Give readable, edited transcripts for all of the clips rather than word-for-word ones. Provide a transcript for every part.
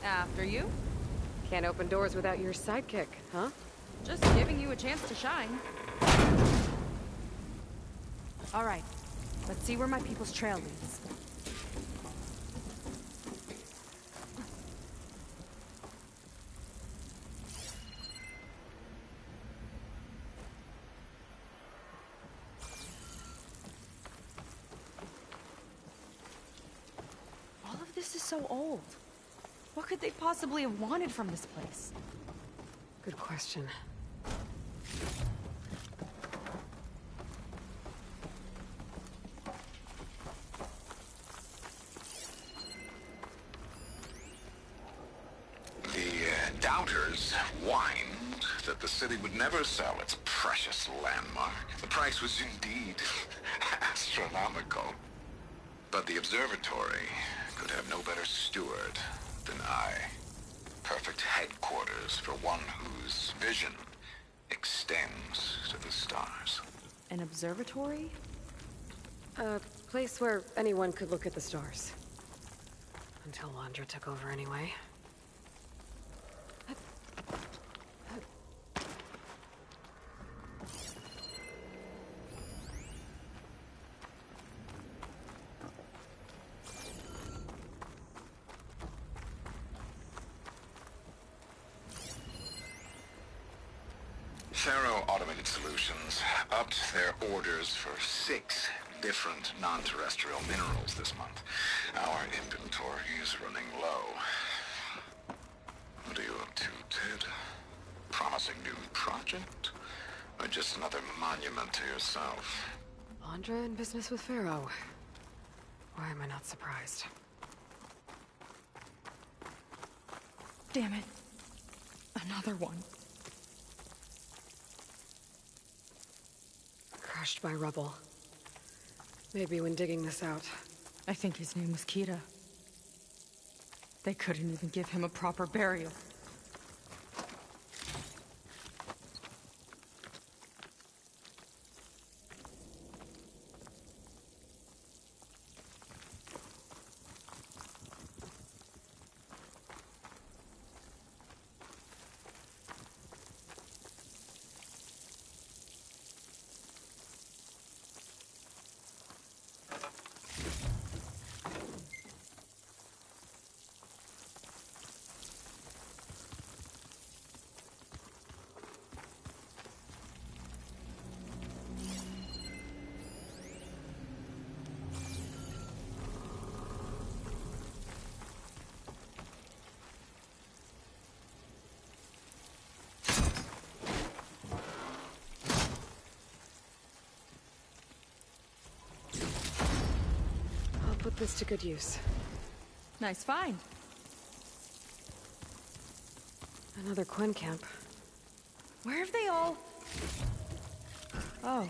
After you. Can't open doors without your sidekick, huh? Just giving you a chance to shine. All right, let's see where my people's trail leads. All of this is so old. What could they possibly have wanted from this place? Good question. The doubters whined that the city would never sell its precious landmark. The price was indeed astronomical. But the observatory could have no better steward than I. Perfect headquarters for one whose vision extends to the stars. An observatory? A place where anyone could look at the stars. Until Landra took over anyway. Pharaoh Automated Solutions upped their orders for 6 different non-terrestrial minerals this month. Our inventory is running low. What are you up to, Ted? Promising new project? Or just another monument to yourself? Landra in business with Pharaoh. Why am I not surprised? Damn it. Another one. Crushed by rubble. Maybe when digging this out. I think his name was Kita. They couldn't even give him a proper burial. Put this to good use. Nice find. Another Quen camp. Where have they all... Oh.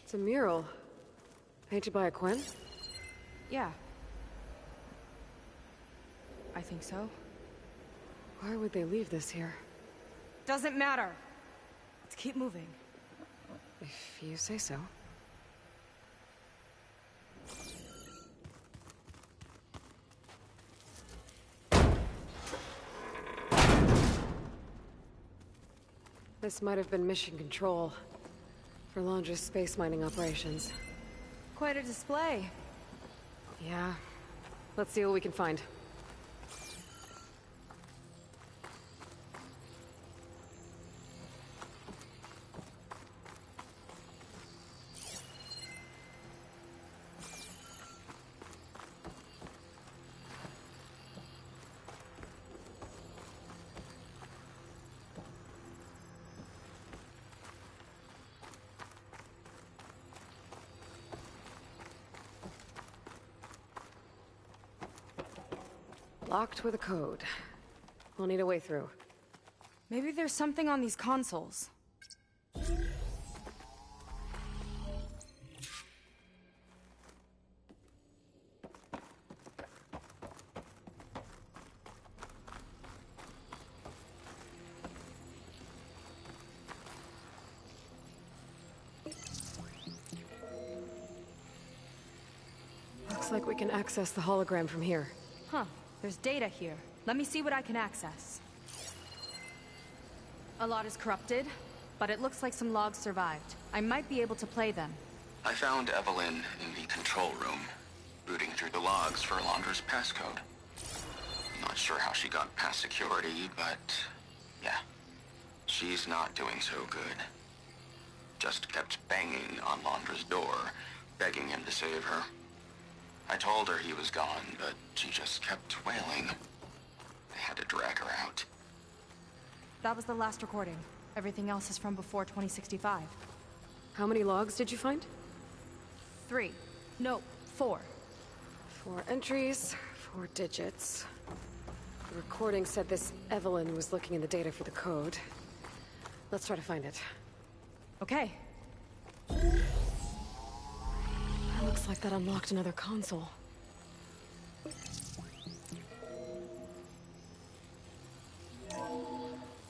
It's a mural. Painted by a Quen? Yeah. I think so. Why would they leave this here? Doesn't matter. Let's keep moving. If you say so. This might have been mission control for Landra's space mining operations. Quite a display. Yeah. Let's see what we can find. Locked with a code. We'll need a way through. Maybe there's something on these consoles. Looks like we can access the hologram from here. Huh. There's data here. Let me see what I can access. A lot is corrupted, but it looks like some logs survived. I might be able to play them. I found Evelyn in the control room, rooting through the logs for Alondra's passcode. Not sure how she got past security, but yeah, she's not doing so good. Just kept banging on Alondra's door, begging him to save her. I told her he was gone, but she just kept wailing. I had to drag her out. That was the last recording. Everything else is from before 2065. How many logs did you find? 3. No, 4. 4 entries, 4 digits. The recording said this Evelyn was looking in the data for the code. Let's try to find it. Okay. Looks like that unlocked another console.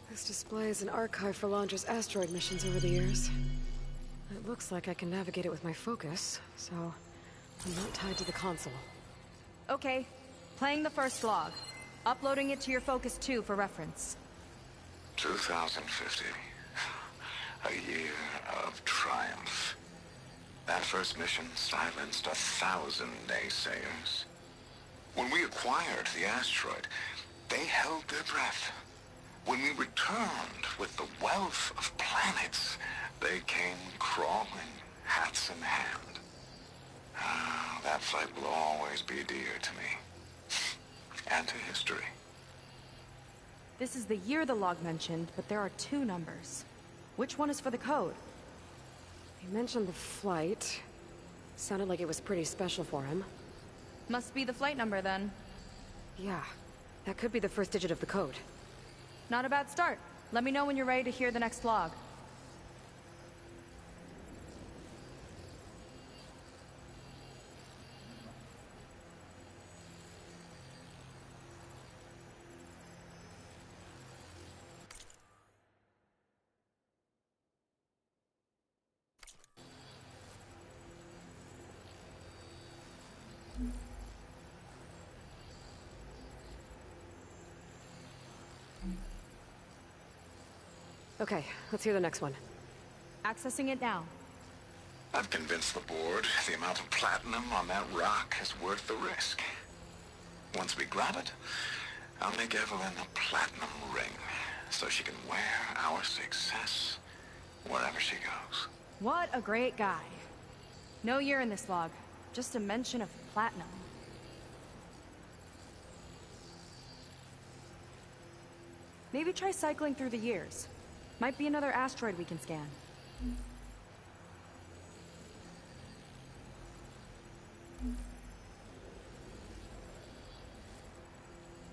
This displays an archive for Alondra's asteroid missions over the years. It looks like I can navigate it with my focus, so I'm not tied to the console. Okay. Playing the first log. Uploading it to your Focus 2 for reference. 2050. A year of triumph. That first mission silenced 1,000 naysayers. When we acquired the asteroid, they held their breath. When we returned with the wealth of planets, they came crawling, hats in hand. Ah, that flight will always be dear to me. And to history. This is the year the log mentioned, but there are 2 numbers. Which one is for the code? He mentioned the flight. Sounded like it was pretty special for him. Must be the flight number, then. Yeah, that could be the first digit of the code. Not a bad start. Let me know when you're ready to hear the next log. Okay, let's hear the next one. Accessing it now. I've convinced the board the amount of platinum on that rock is worth the risk. Once we grab it, I'll make Evelyn a platinum ring so she can wear our success wherever she goes. What a great guy. No year in this log. Just a mention of platinum. Maybe try cycling through the years. Might be another asteroid we can scan.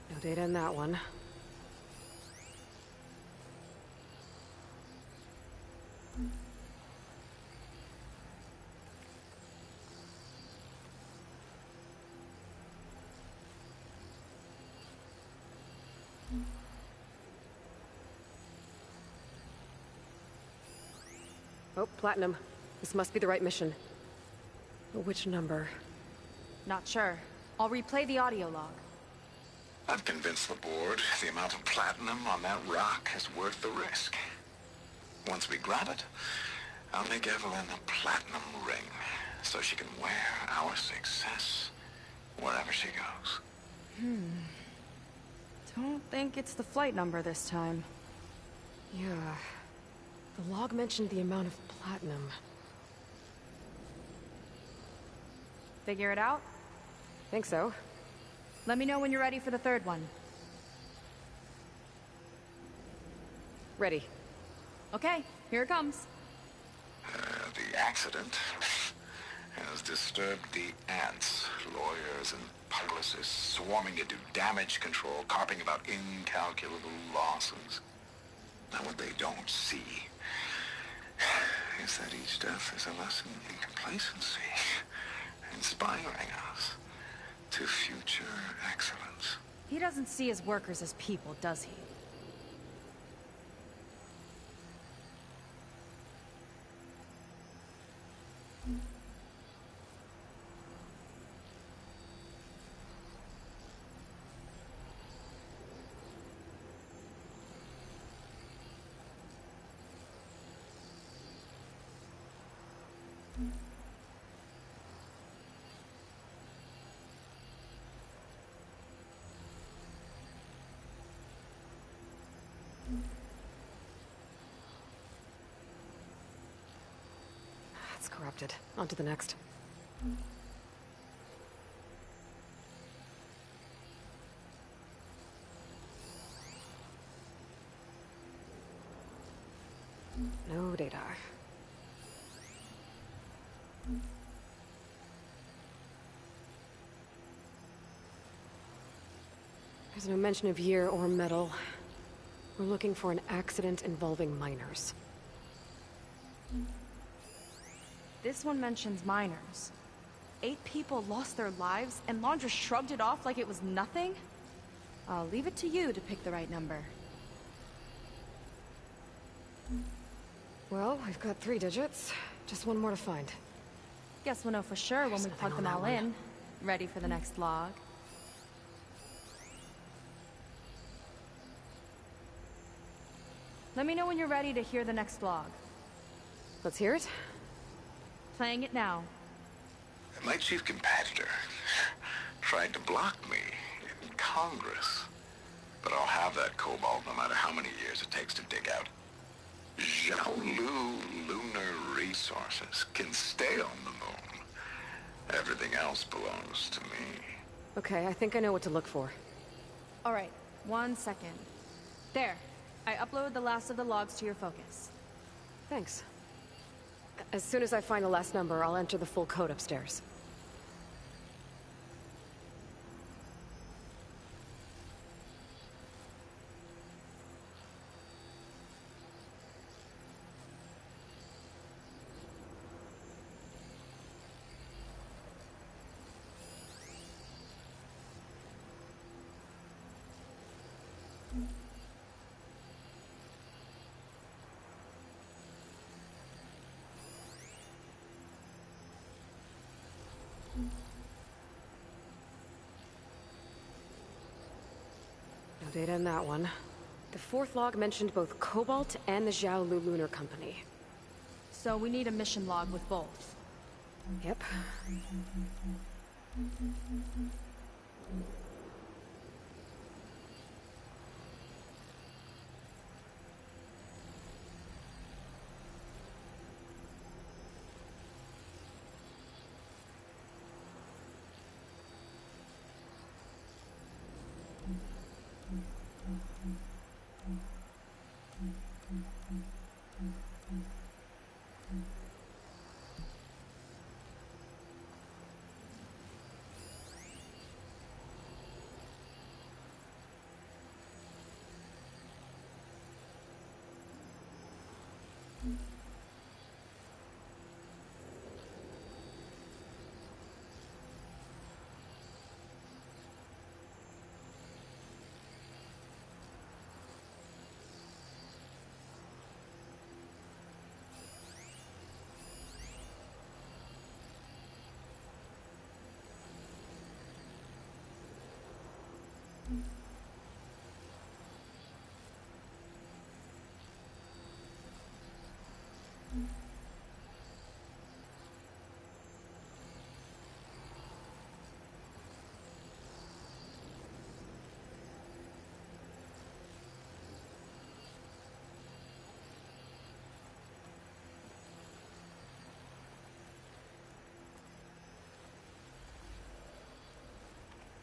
No data in that one. Oh, platinum. This must be the right mission. But which number? Not sure. I'll replay the audio log. I've convinced the board the amount of platinum on that rock is worth the risk. Once we grab it, I'll make Evelyn a platinum ring so she can wear our success wherever she goes. Don't think it's the flight number this time. Yeah. The log mentioned the amount of platinum. Figure it out? Think so. Let me know when you're ready for the third one. Ready. Okay, here it comes. The accident has disturbed the ants, lawyers and publicists swarming to do damage control, carping about incalculable losses. Now what they don't see is that each death is a lesson in complacency, inspiring us to future excellence. He doesn't see his workers as people, does he? It's corrupted. On to the next. No data. There's no mention of year or metal. We're looking for an accident involving miners. This one mentions miners. 8 people lost their lives, and Laundra shrugged it off like it was nothing? I'll leave it to you to pick the right number. Well, we've got 3 digits. Just one more to find. Guess we'll know for sure when we plug them all in. Ready for the next log. Let me know when you're ready to hear the next log. Let's hear it. Playing it now. My chief competitor tried to block me in Congress. But I'll have that cobalt no matter how many years it takes to dig out. Jiaolu lunar resources can stay on the moon. Everything else belongs to me. Okay, I think I know what to look for. Alright, 1 second. There. I uploaded the last of the logs to your focus. Thanks. As soon as I find the last number, I'll enter the full code upstairs. No data in that one. The 4th log mentioned both Cobalt and the Jiaolu Lunar Company. So we need a mission log with both. Yep.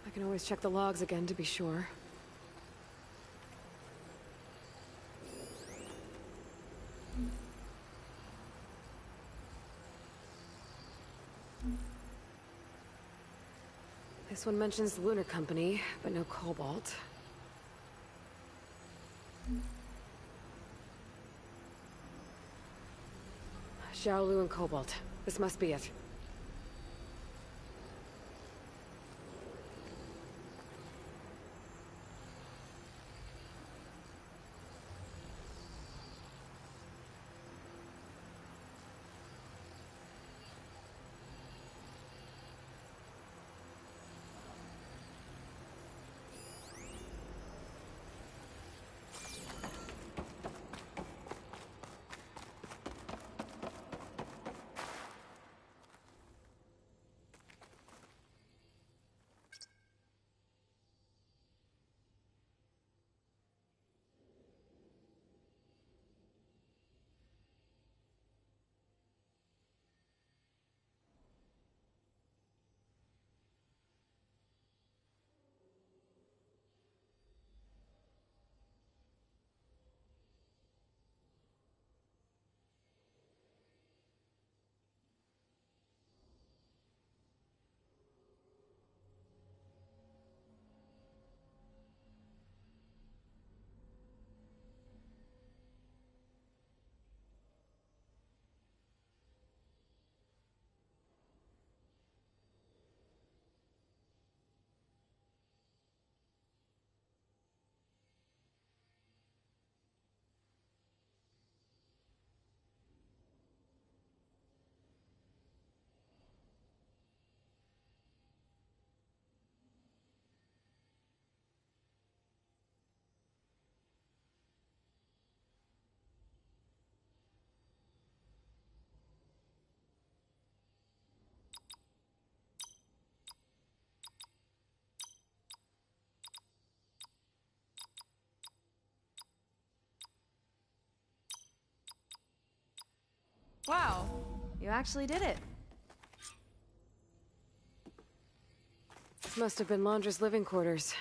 I can always check the logs again to be sure. This one mentions the Lunar Company, but no cobalt. Xiaolu and cobalt. This must be it. Wow, you actually did it. This must have been Londra's living quarters.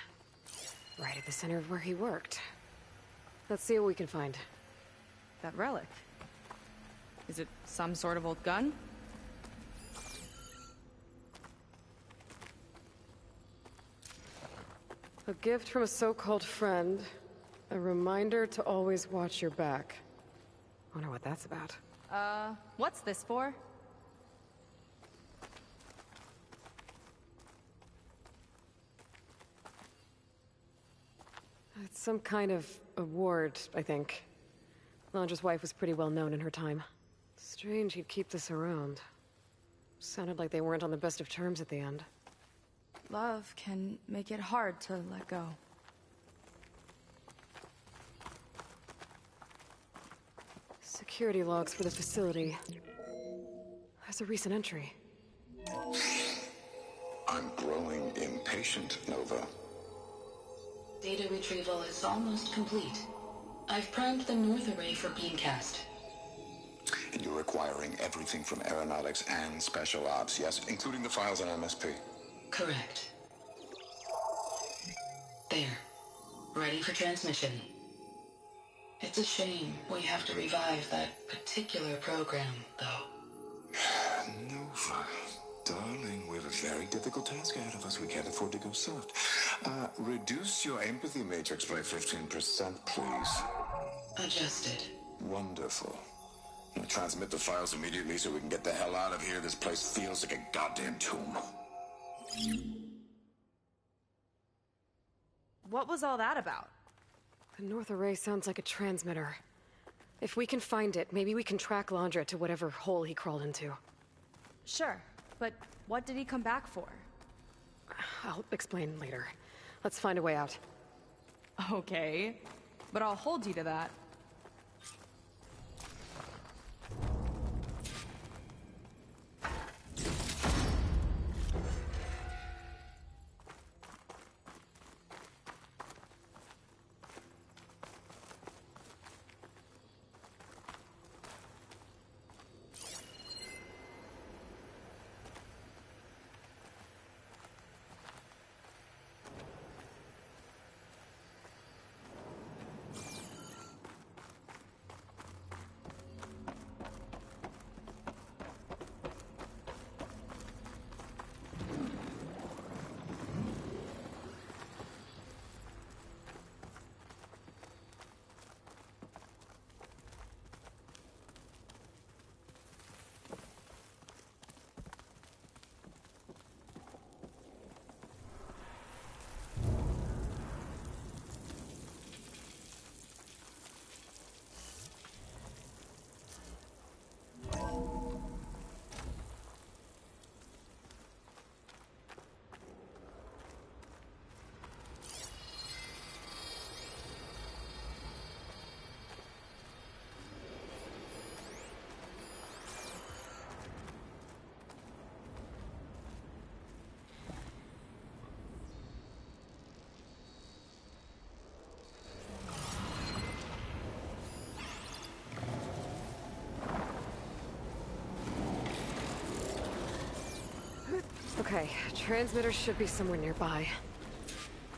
Right at the center of where he worked. Let's see what we can find. That relic. Is it some sort of old gun? A gift from a so-called friend. A reminder to always watch your back. Wonder what that's about. What's this for? It's some kind of award, I think. Londra's wife was pretty well known in her time. Strange he'd keep this around. Sounded like they weren't on the best of terms at the end. Love can make it hard to let go. Security logs for the facility. There's a recent entry. I'm growing impatient, Nova. Data retrieval is almost complete. I've primed the North Array for beamcast. And you're acquiring everything from aeronautics and special ops, yes? Including the files on MSP. Correct. There. Ready for transmission. It's a shame we have to revive that particular program, though. Nova, darling, we have a very difficult task ahead of us. We can't afford to go soft. Reduce your empathy matrix by 15%, please. Adjusted. Wonderful. Now transmit the files immediately so we can get the hell out of here. This place feels like a goddamn tomb. What was all that about? The North Array sounds like a transmitter. If we can find it, maybe we can track Londra to whatever hole he crawled into. Sure, but what did he come back for? I'll explain later. Let's find a way out. Okay, but I'll hold you to that. Okay, transmitter should be somewhere nearby.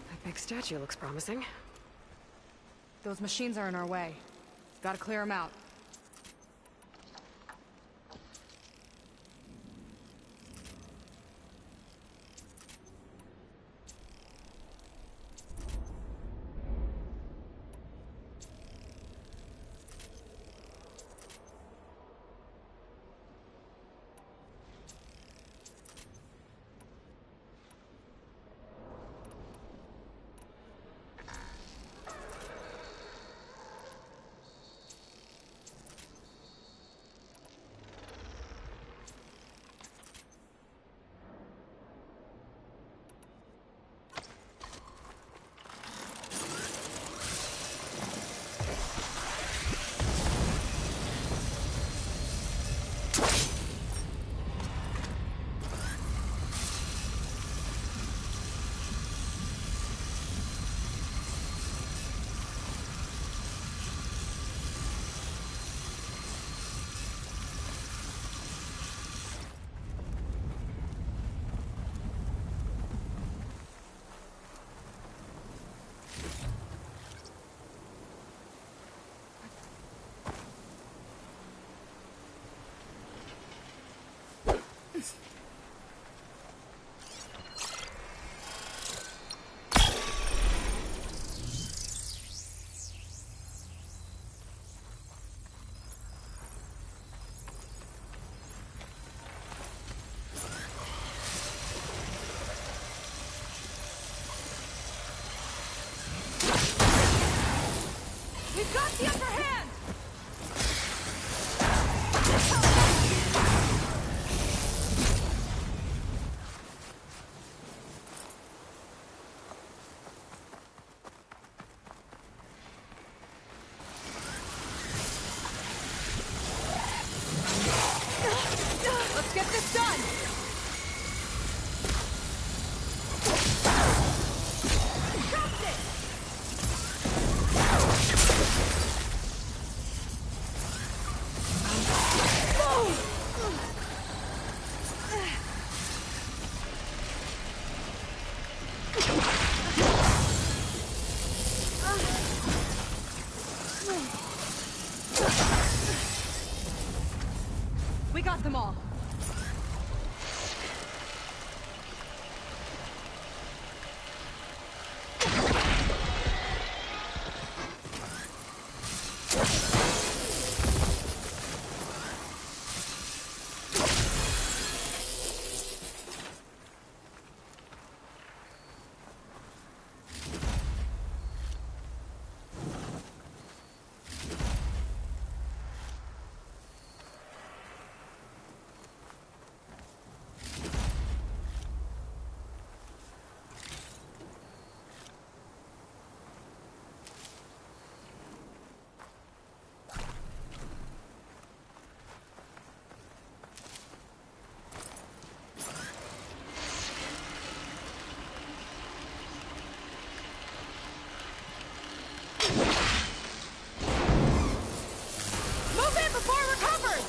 That big statue looks promising. Those machines are in our way. Gotta clear them out. We've got the upper hand! Let's get this done! Dropped it! We got them all. Move in before it recovers!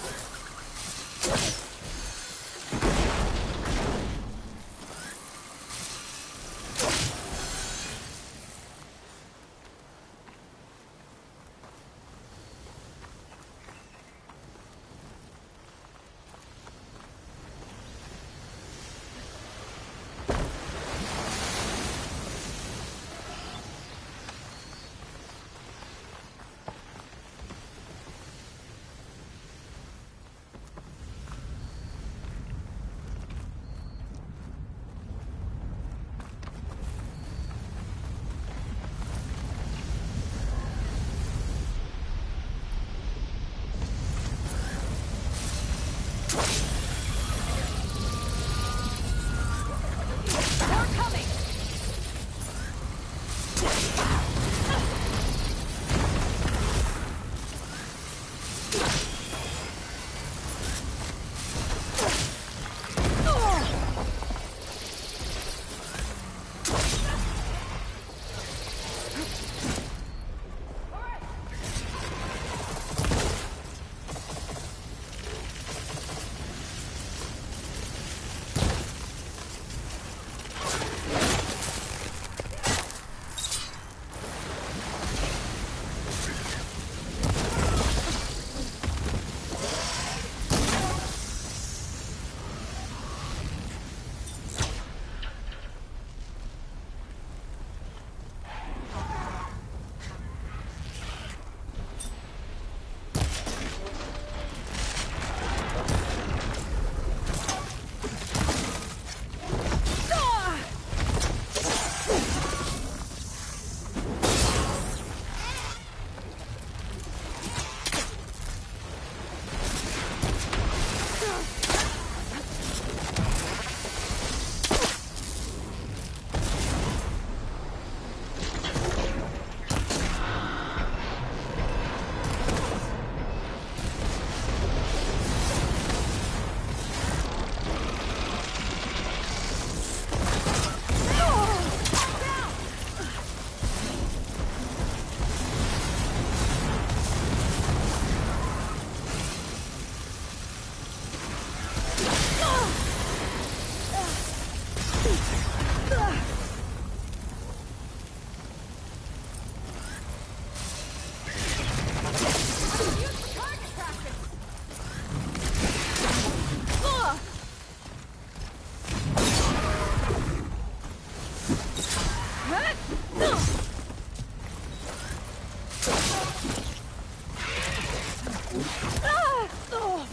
Ah! Oh.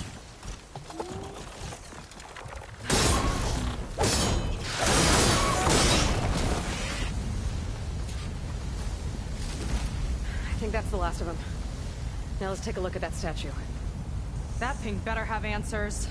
I think that's the last of them. Now let's take a look at that statue. That thing better have answers.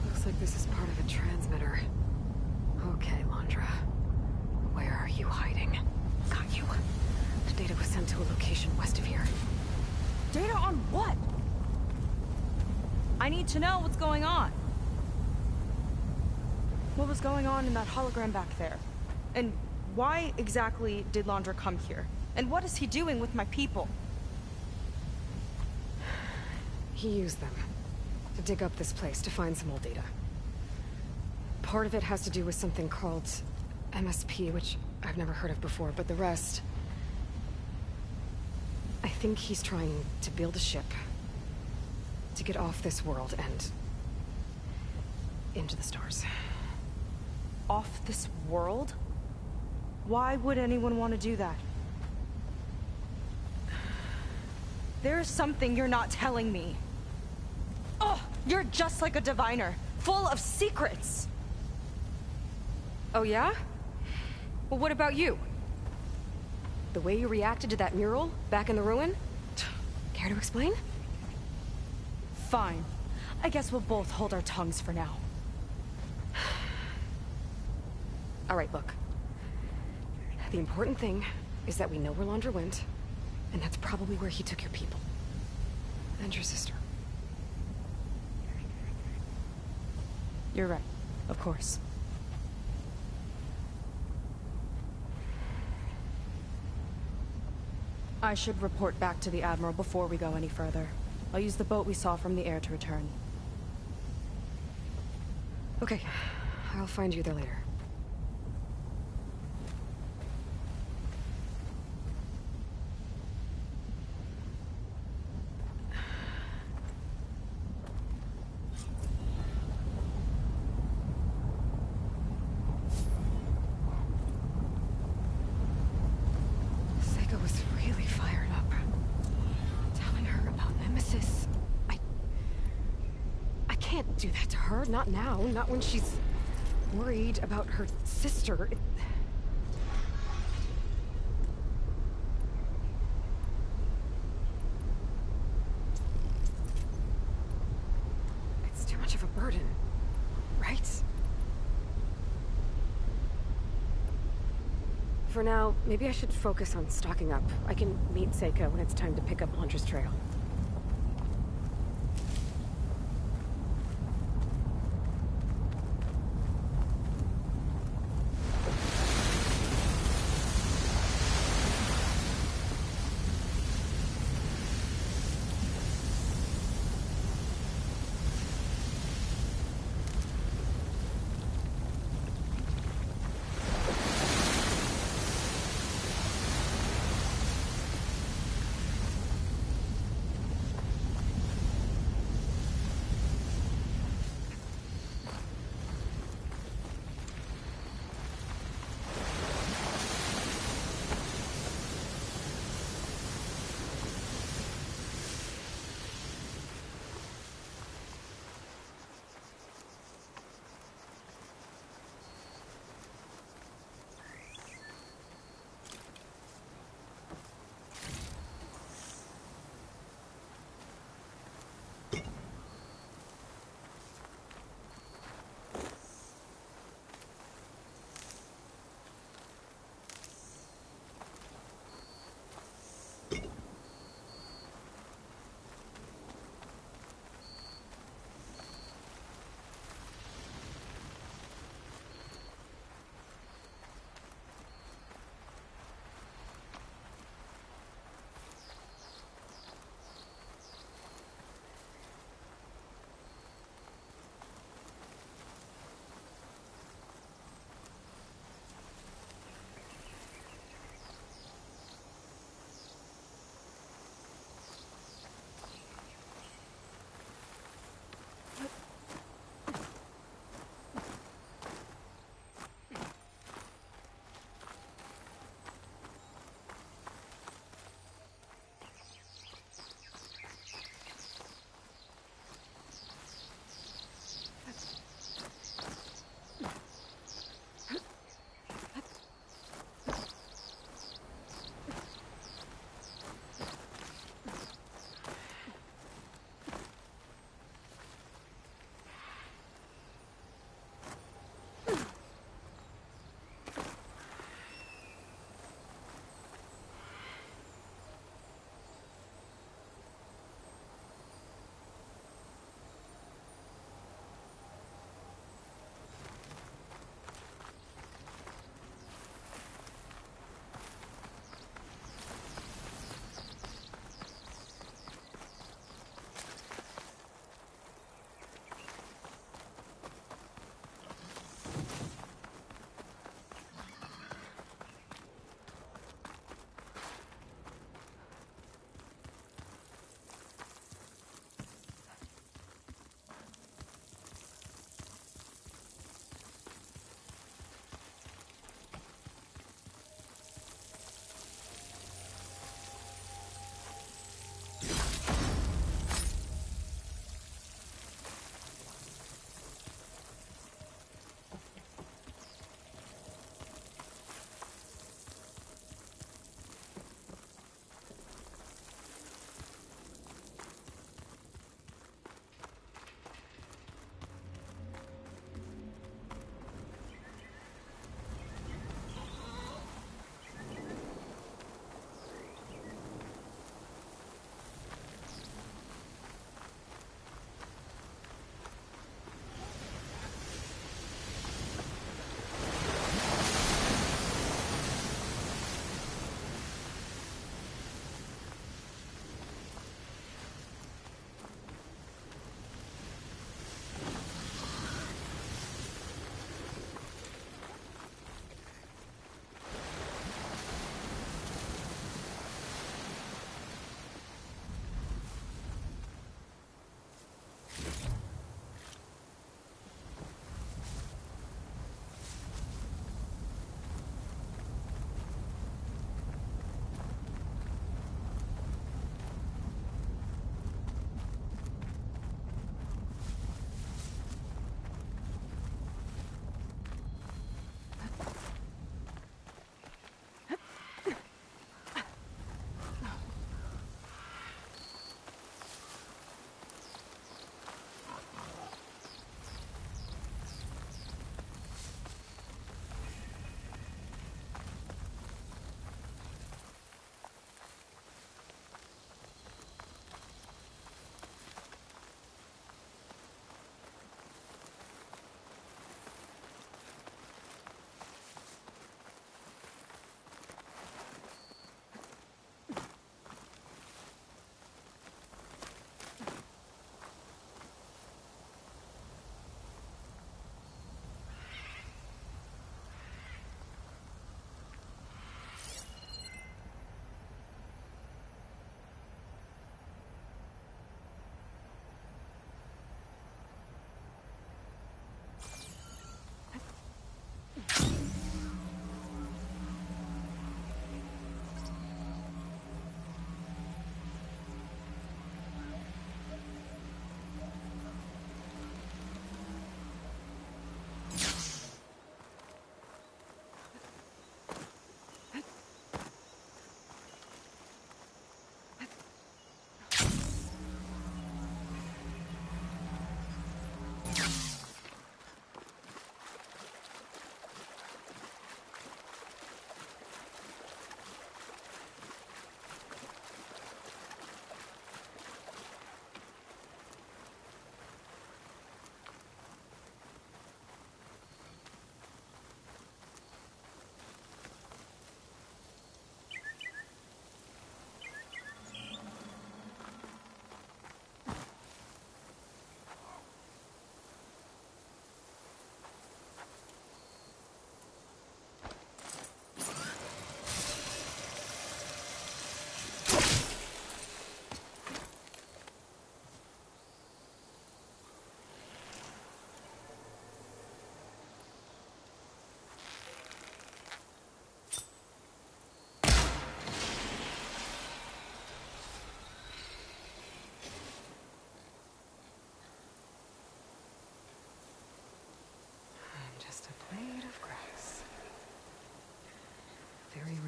Looks like this is part of a transmitter. Okay, Londra. Where are you hiding? Got you. The data was sent to a location west of here. Data on what? I need to know what's going on. What was going on in that hologram back there? And why exactly did Londra come here? And what is he doing with my people? He used them to dig up this place to find some old data. Part of it has to do with something called MSP, which I've never heard of before, but the rest... I think he's trying to build a ship to get off this world and into the stars. Off this world? Why would anyone want to do that? There's something you're not telling me. Oh, you're just like a diviner, full of secrets. Oh yeah? Well, what about you? The way you reacted to that mural back in the ruin? Care to explain? Fine. I guess we'll both hold our tongues for now. All right, look. The important thing is that we know where Londra went, and that's probably where he took your people. And your sister. You're right. Of course. I should report back to the Admiral before we go any further. I'll use the boat we saw from the air to return. Okay. I'll find you there later. Was really fired up. Telling her about Nemesis. I can't do that to her. Not now. Not when she's worried about her sister. It's too much of a burden, right? For now, maybe I should focus on stocking up. I can meet Seika when it's time to pick up Londra's trail.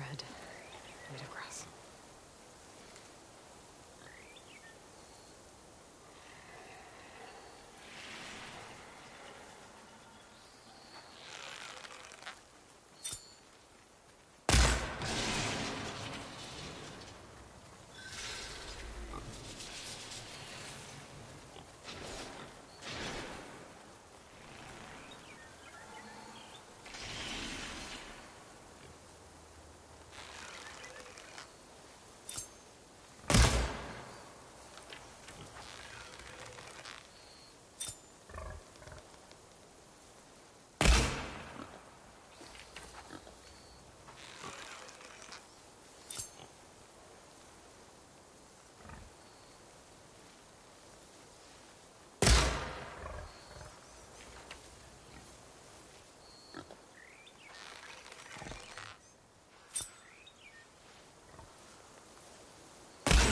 red. Blade of grass.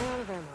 Out of ammo.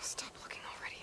Stop looking already.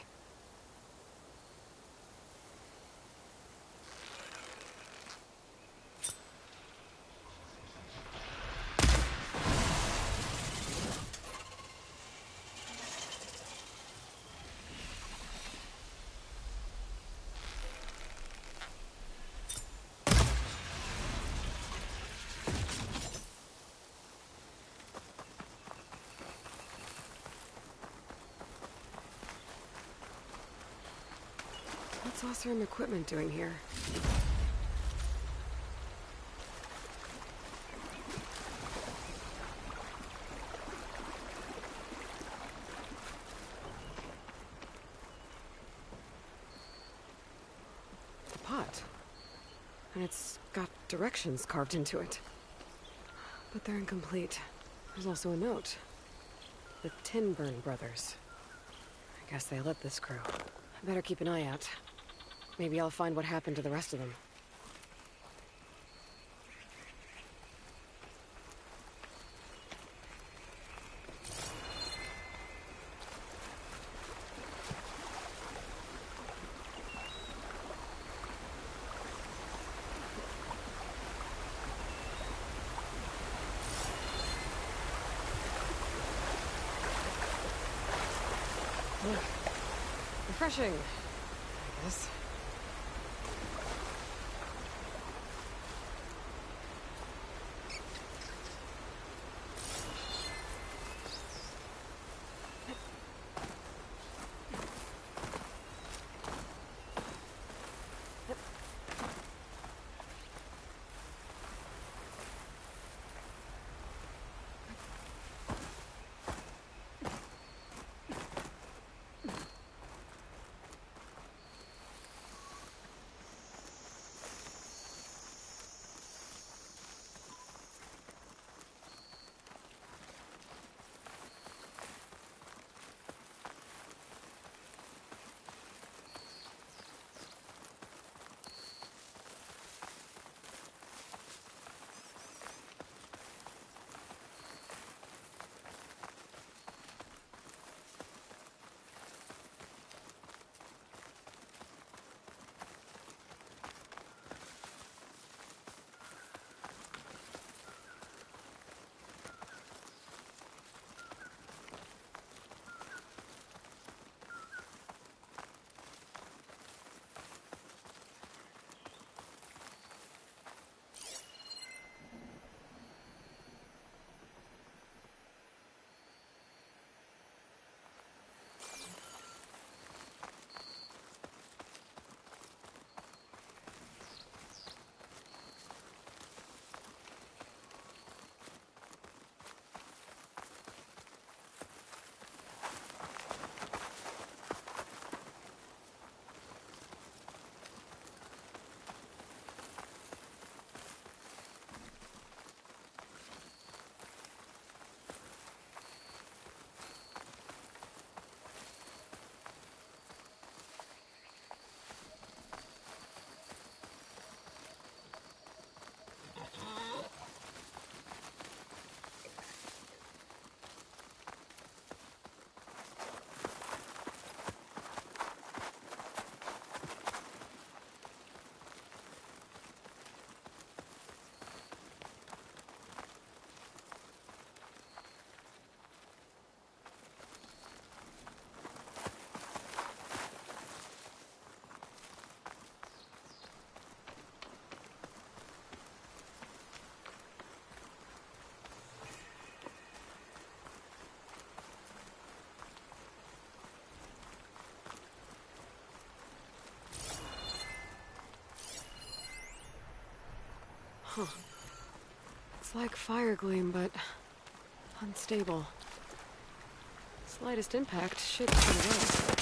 What's Oseram equipment doing here? A pot. And it's got directions carved into it. But they're incomplete. There's also a note. The Tinburn brothers. I guess they lit this crew. I better keep an eye out. Maybe I'll find what happened to the rest of them. Refreshing, I guess. Huh. It's like fire gleam, but unstable. Slightest impact should turn it up.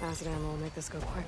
Acid ammo will make this go quick.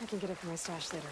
I can get it from my stash later.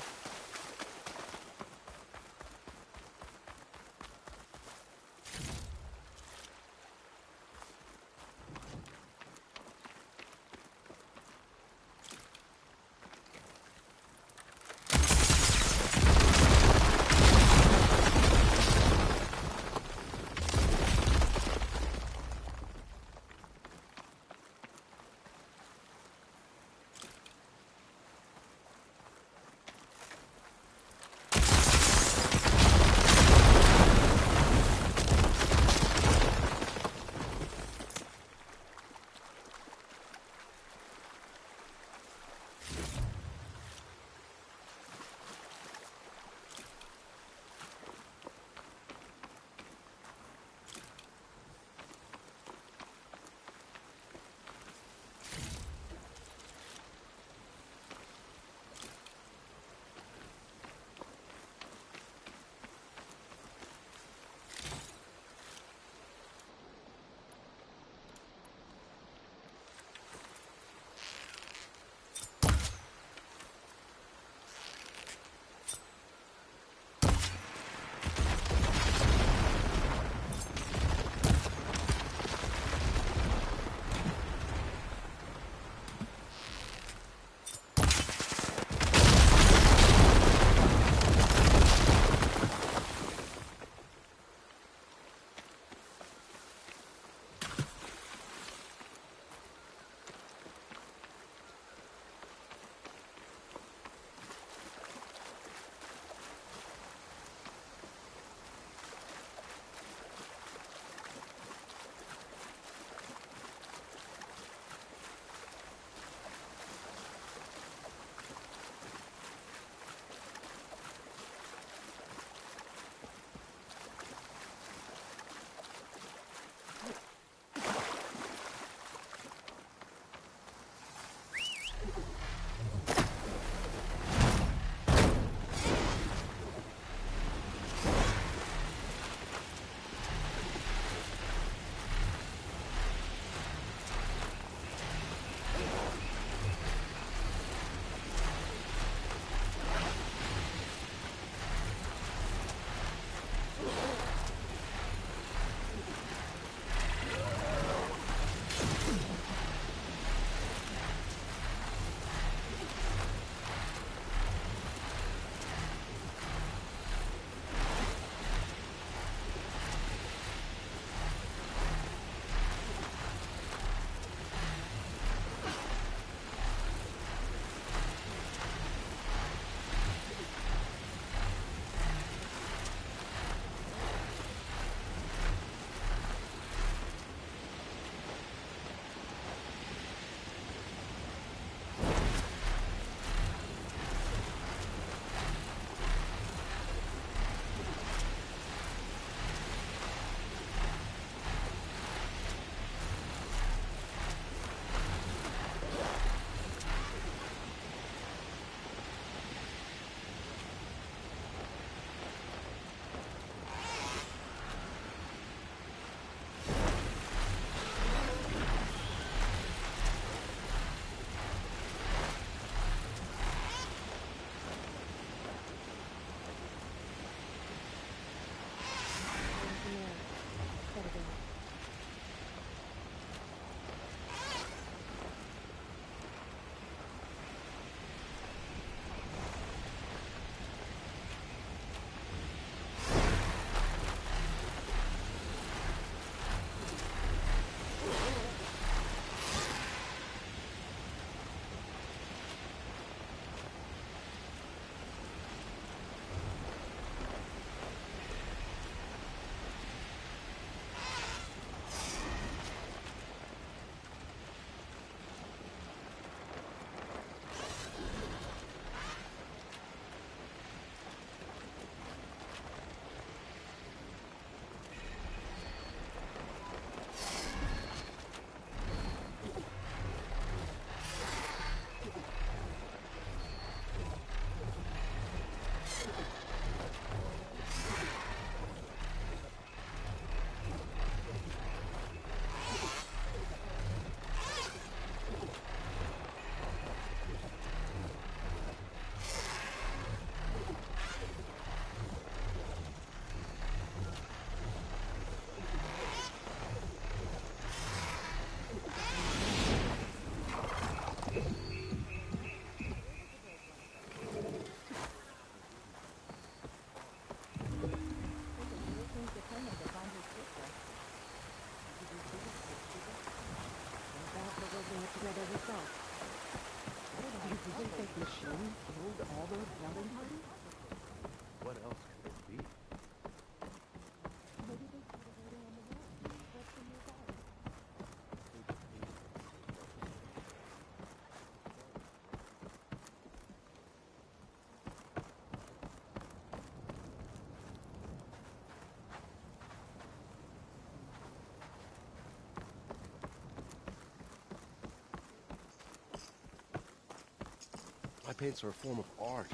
My paints are a form of art,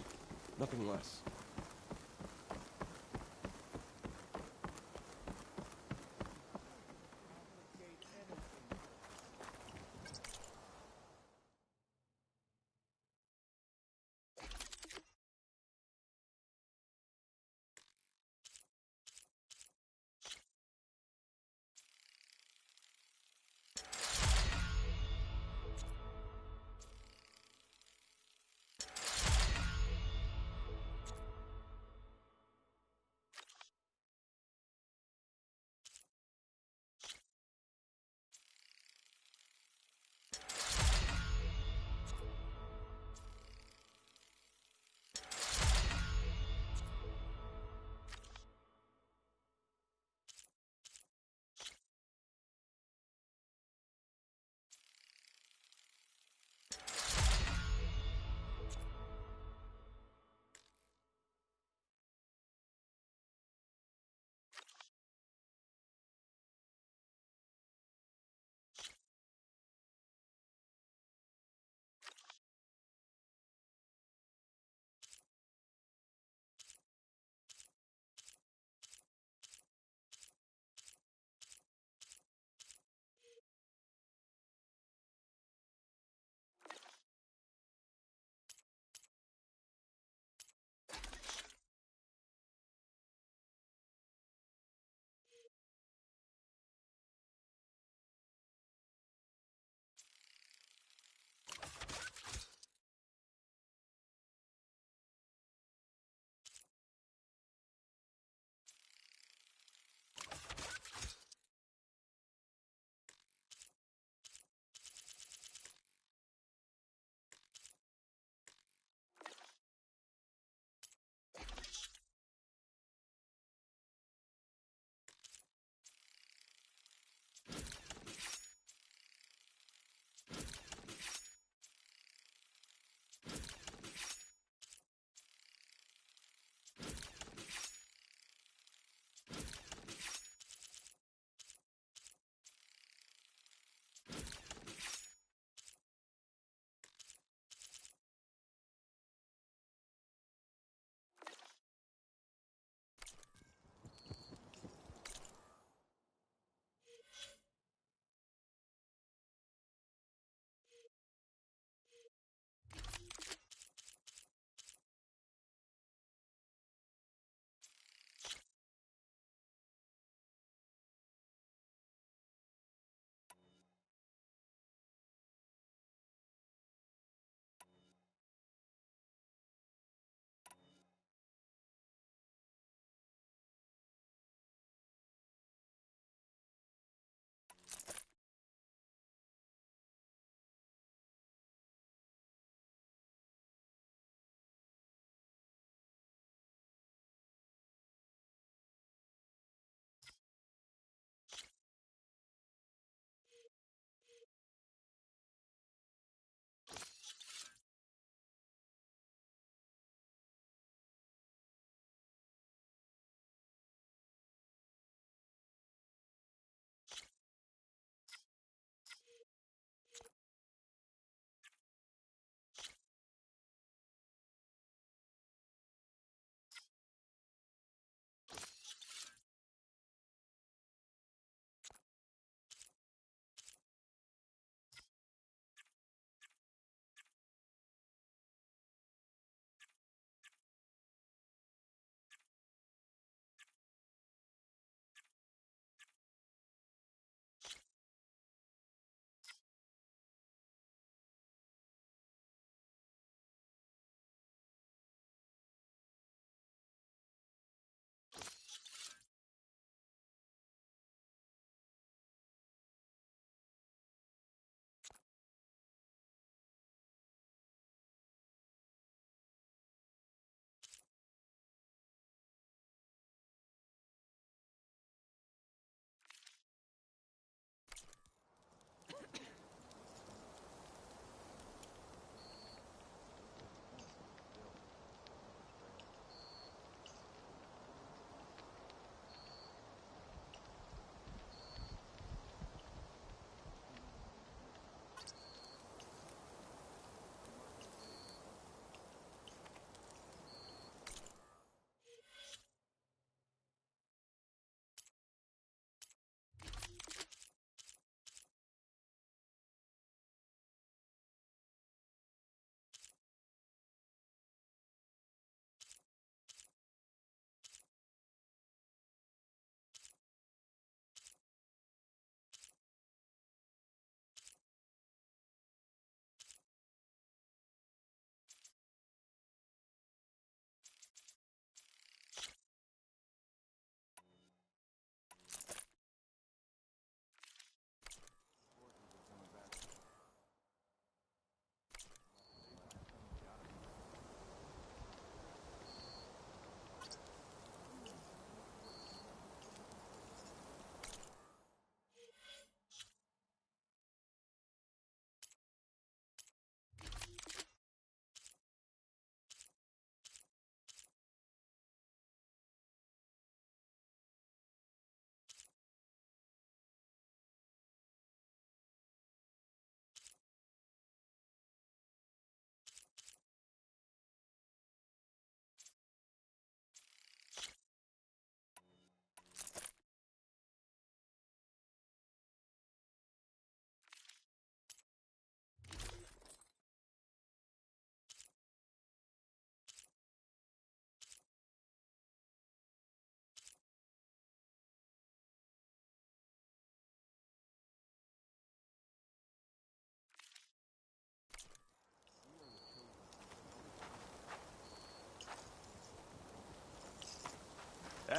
nothing less.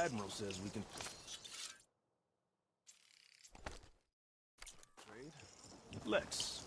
Admiral says we can trade. Lex.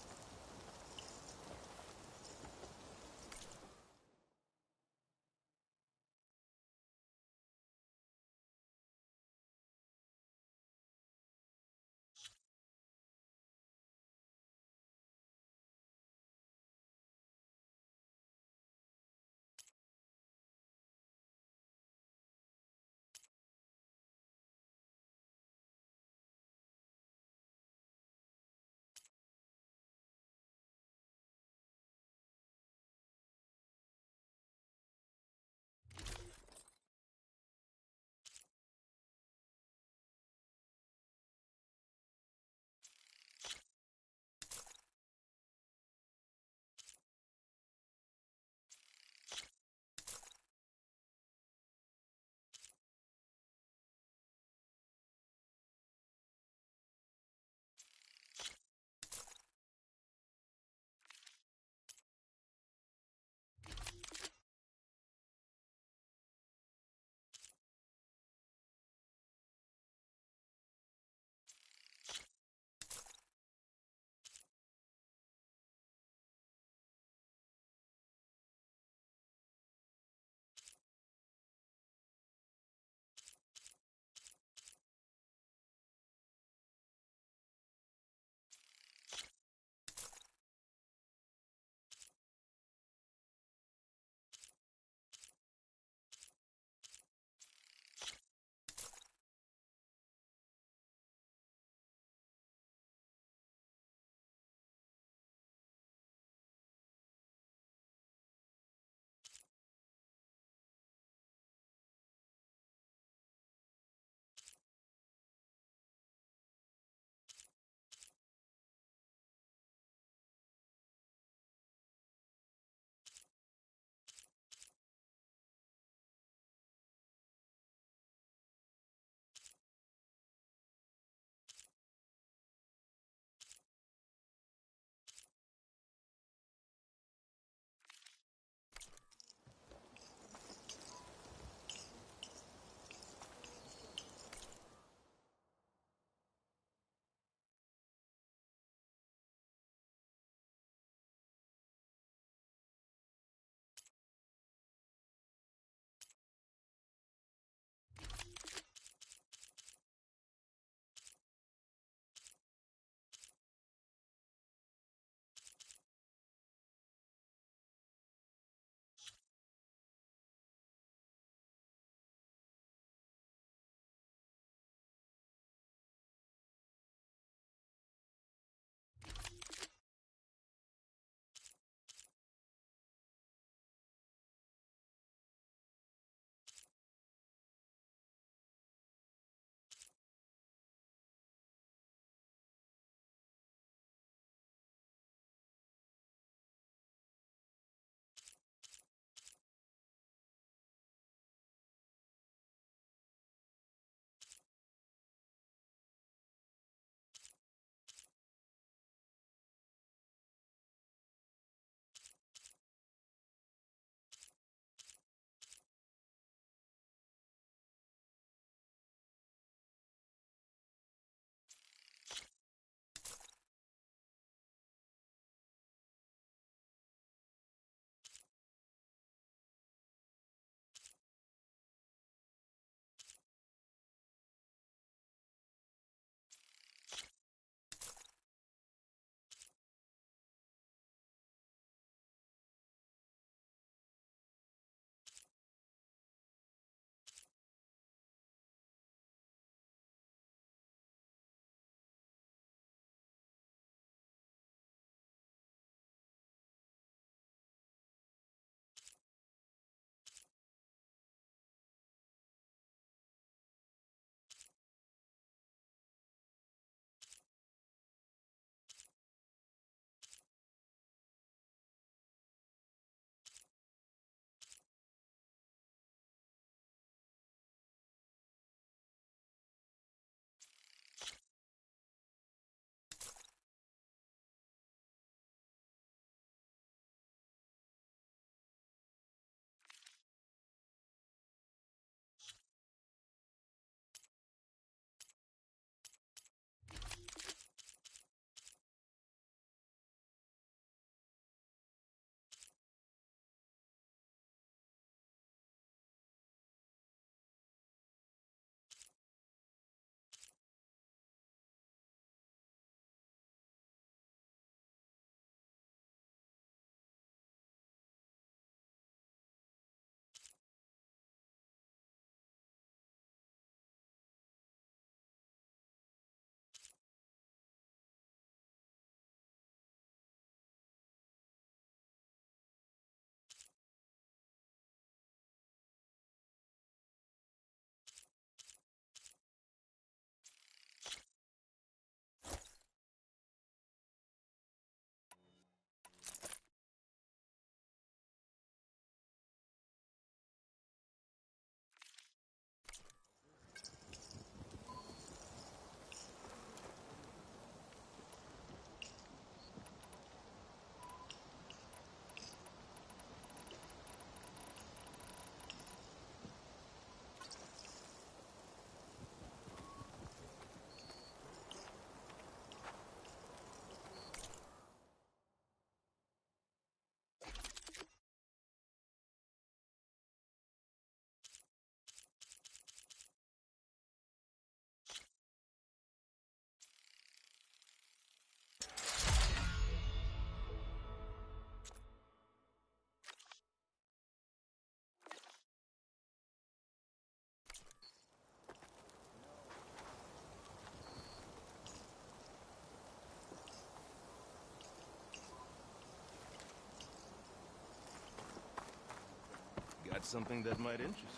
have something that might interest you.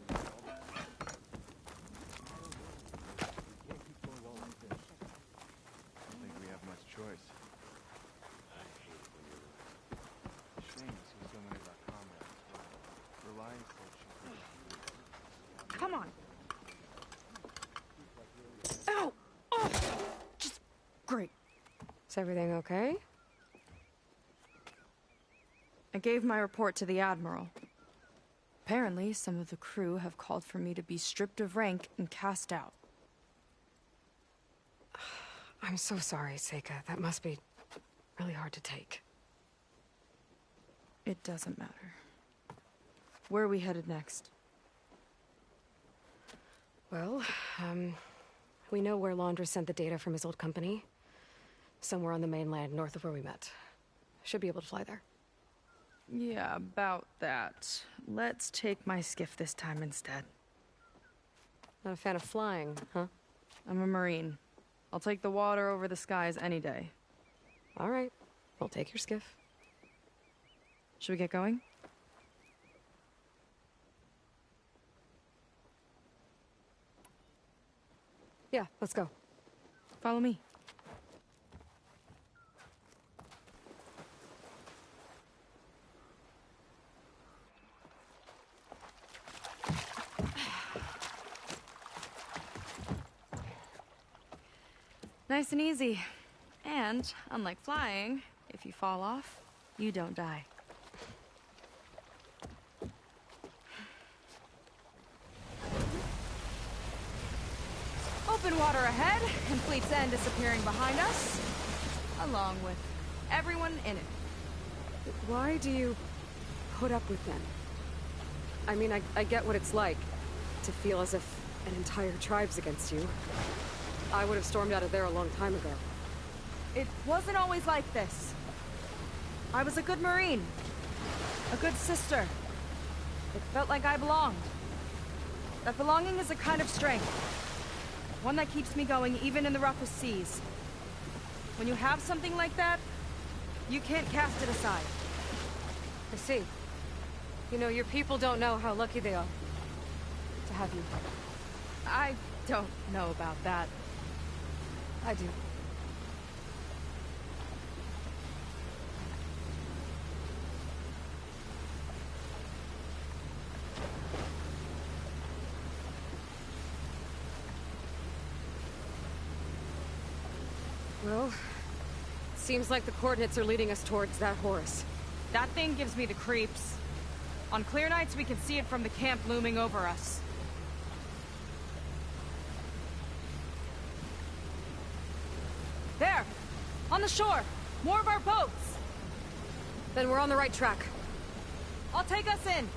I don't think we have much choice. I hate it when you're right. It's a shame to see so many of our comrades relying so cheaply. Come on. Ow! Oh! Just great. Is everything okay? I gave my report to the Admiral. Apparently, some of the crew have called for me to be stripped of rank and cast out. I'm so sorry, Seika. That must be really hard to take. It doesn't matter. Where are we headed next? Well, we know where Laundra sent the data from his old company. Somewhere on the mainland, north of where we met. Should be able to fly there. Yeah, about that. Let's take my skiff this time instead. Not a fan of flying, huh? I'm a Marine. I'll take the water over the skies any day. All right. We'll take your skiff. Should we get going? Yeah, let's go. Follow me. Nice and easy. And, unlike flying, if you fall off, you don't die. Open water ahead, and Fleet's End disappearing behind us, along with everyone in it. Why do you put up with them? I mean, I get what it's like to feel as if an entire tribe's against you. I would have stormed out of there a long time ago. It wasn't always like this. I was a good Marine. A good sister. It felt like I belonged. That belonging is a kind of strength. One that keeps me going even in the roughest seas. When you have something like that, you can't cast it aside. I see. You know, your people don't know how lucky they are to have you. I don't know about that. I do. Well, seems like the coordinates are leading us towards that Horus. That thing gives me the creeps. On clear nights, we can see it from the camp looming over us. There! On the shore! More of our boats! Then we're on the right track. I'll take us in!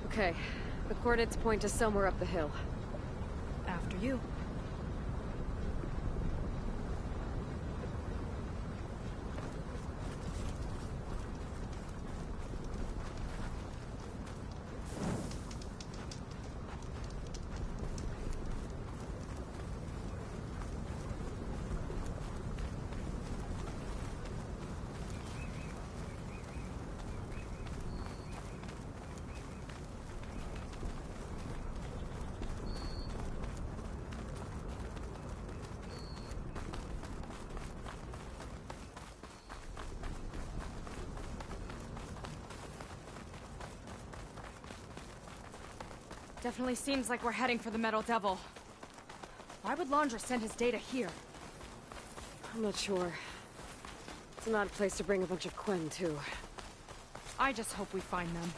Okay, the coordinates point to somewhere up the hill. After you. Definitely seems like we're heading for the Metal Devil. Why would Laundra send his data here? I'm not sure. It's an odd place to bring a bunch of Quen, too. I just hope we find them.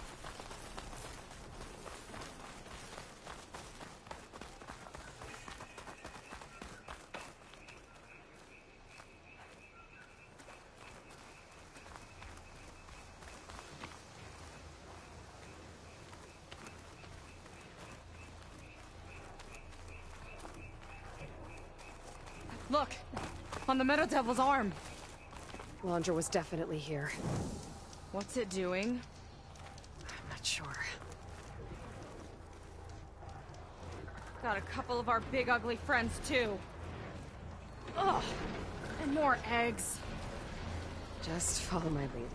Look! On the Meadow Devil's arm. Laundra was definitely here. What's it doing? I'm not sure. Got a couple of our big ugly friends, too. Ugh! And more eggs. Just follow my lead.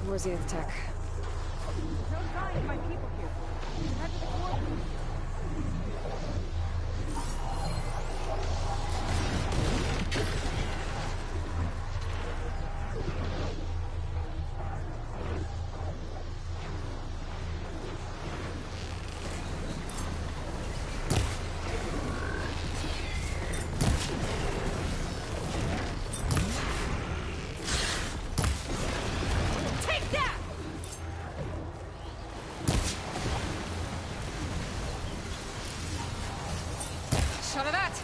Where's the tech? There's no sign of my people here. Head to the coordinates. Shut of that!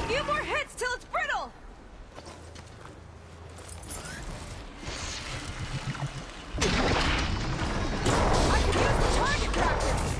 few more hits till it's brittle! I could use the target practice!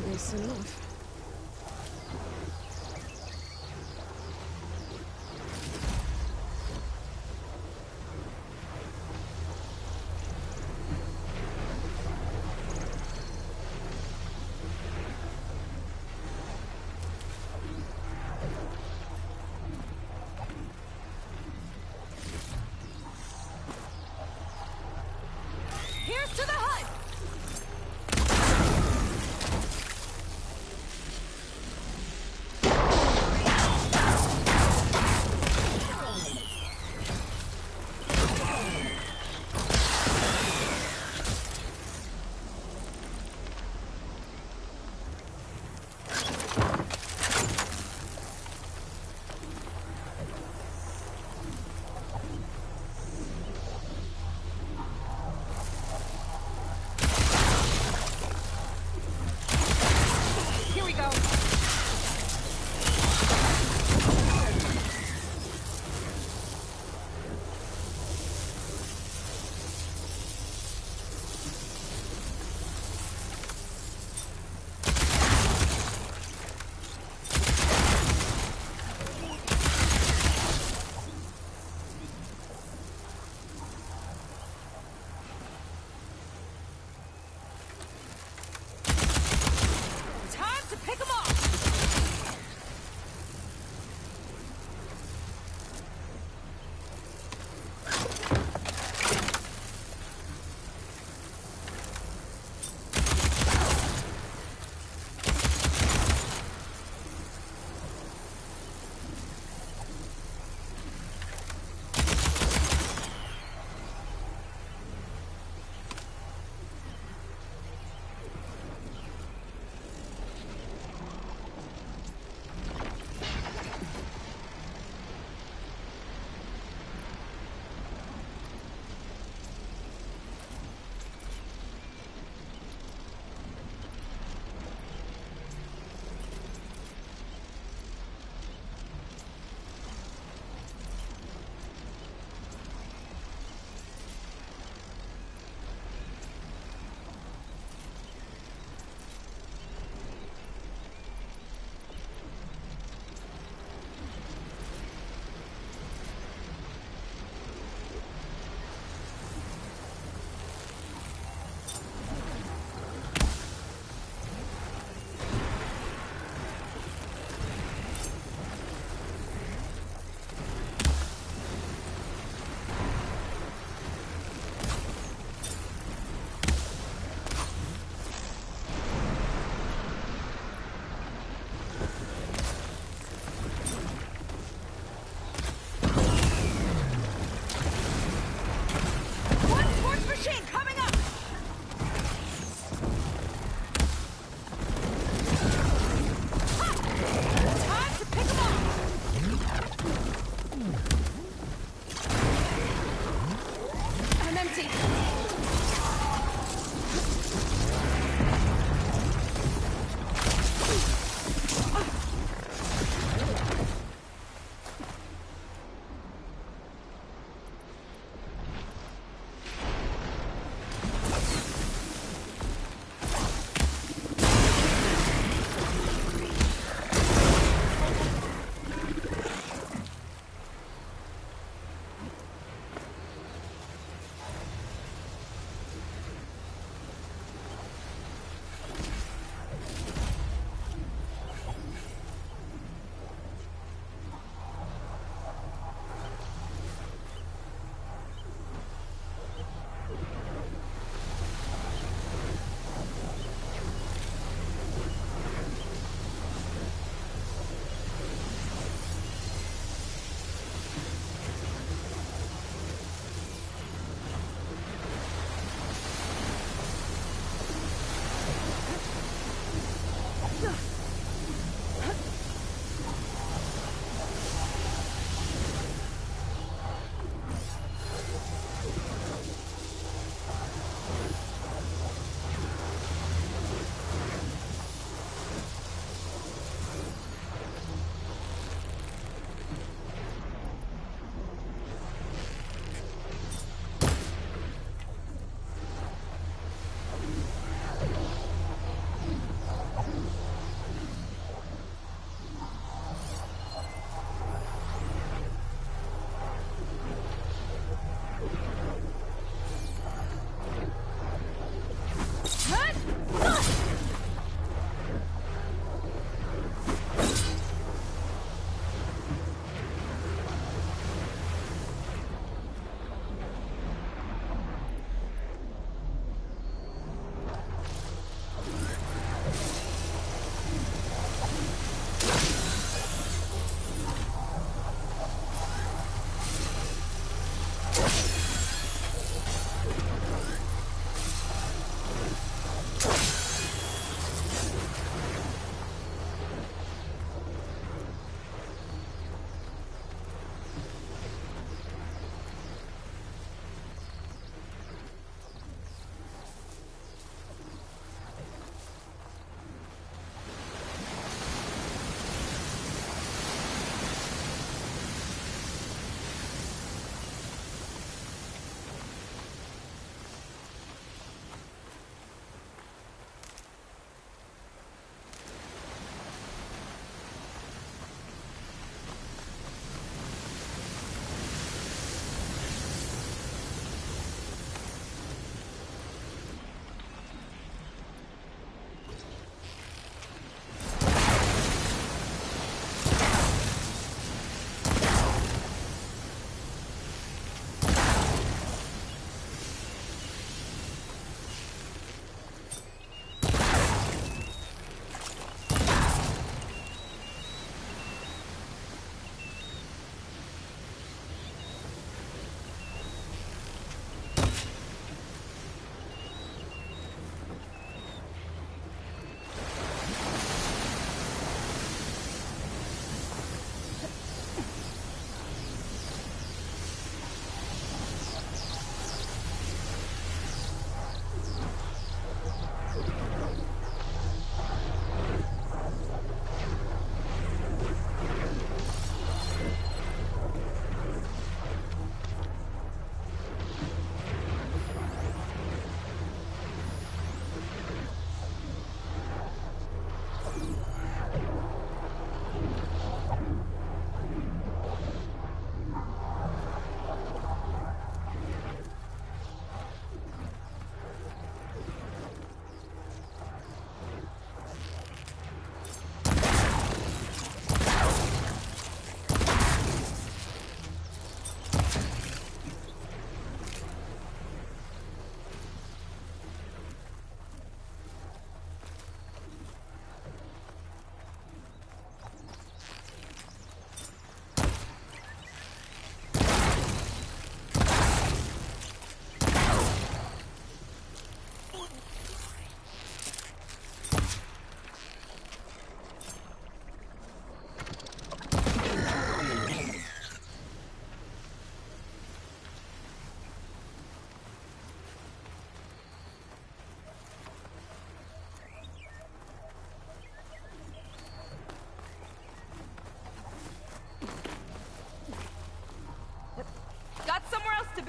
Close enough. Here's to the hut!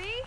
See?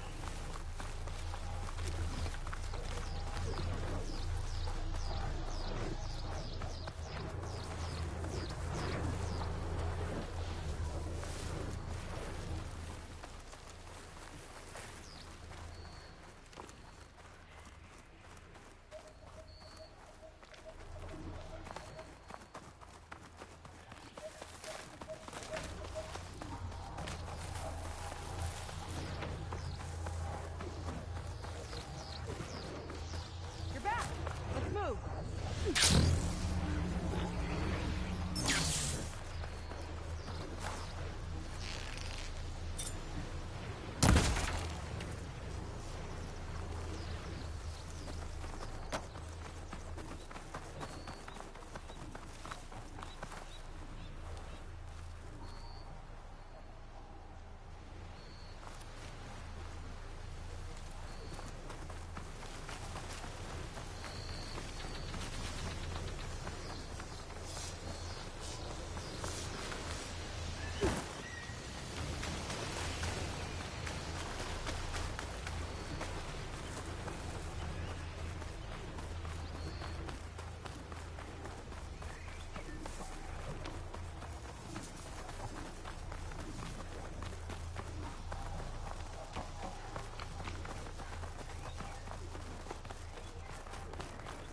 You're back. Let's move.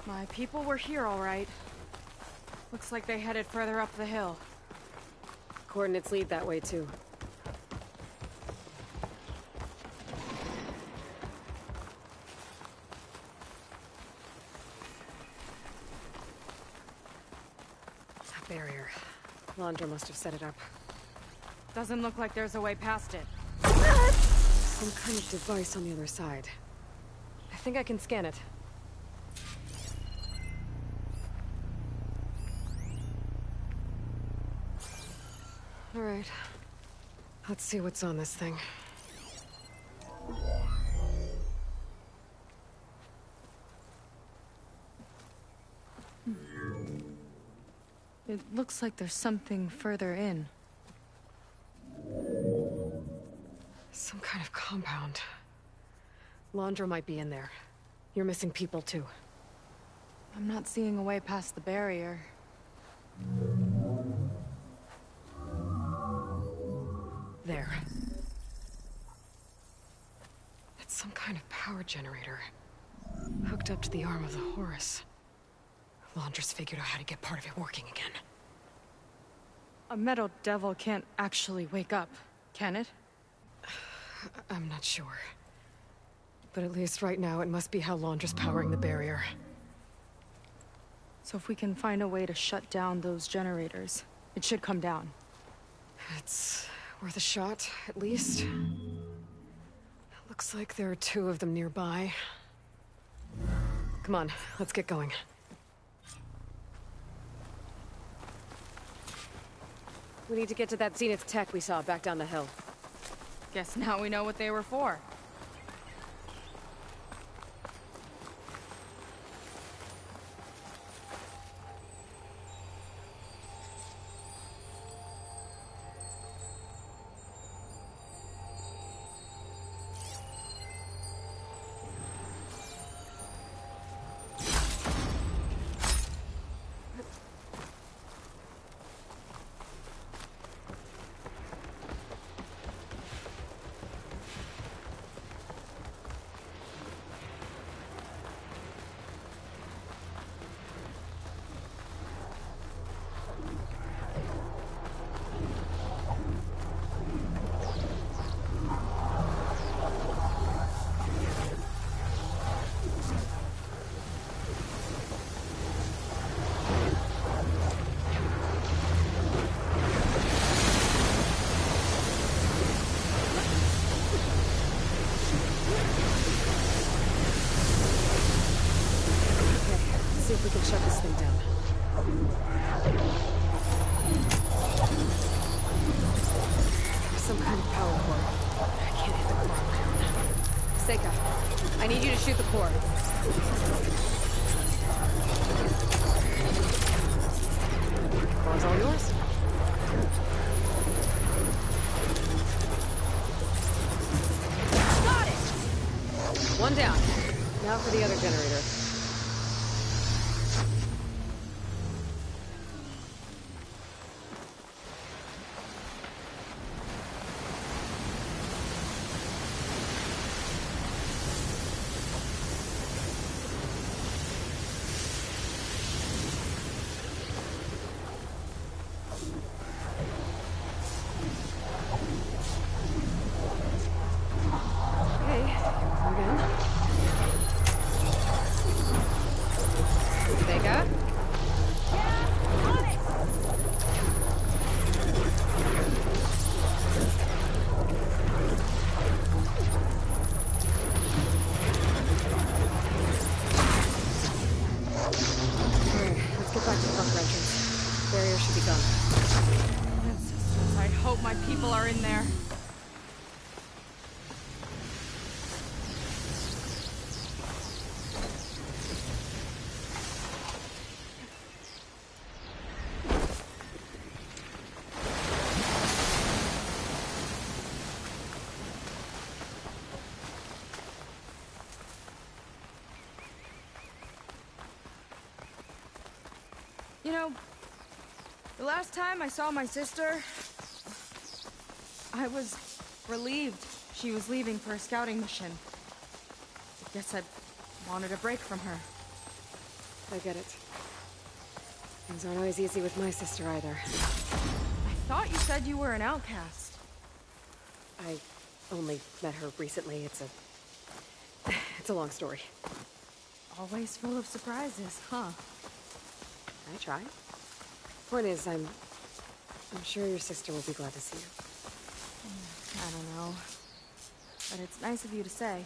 My people were here, all right. Looks like they headed further up the hill. Coordinates lead that way, too. That barrier. Laundra must have set it up. Doesn't look like there's a way past it. Some kind of device on the other side. I think I can scan it. All right. Let's see what's on this thing. It looks like there's something further in. Some kind of compound. Laundra might be in there. You're missing people, too. I'm not seeing a way past the barrier. There. It's some kind of power generator. Hooked up to the arm of the Horus. Laundra's figured out how to get part of it working again. A metal devil can't actually wake up, can it? I'm not sure. But at least right now, it must be how Laundra's powering the barrier. So if we can find a way to shut down those generators, it should come down. It's worth a shot, at least. It looks like there are 2 of them nearby. Come on, let's get going. We need to get to that Zenith tech we saw back down the hill. Guess now we know what they were for. See if we can shut this thing down. There's some kind of power cord. I can't hit the core on my own. Seika, I need you to shoot the core. Core's all yours. Got Now for the other generator. I hope my people are in there. You know, the last time I saw my sister, I was relieved she was leaving for a scouting mission. I guess I wanted a break from her. I get it. Things aren't always easy with my sister either. I thought you said you were an outcast. I only met her recently. It's a long story. Always full of surprises, huh? I try. Point is, I'm sure your sister will be glad to see you. I don't know. But it's nice of you to say.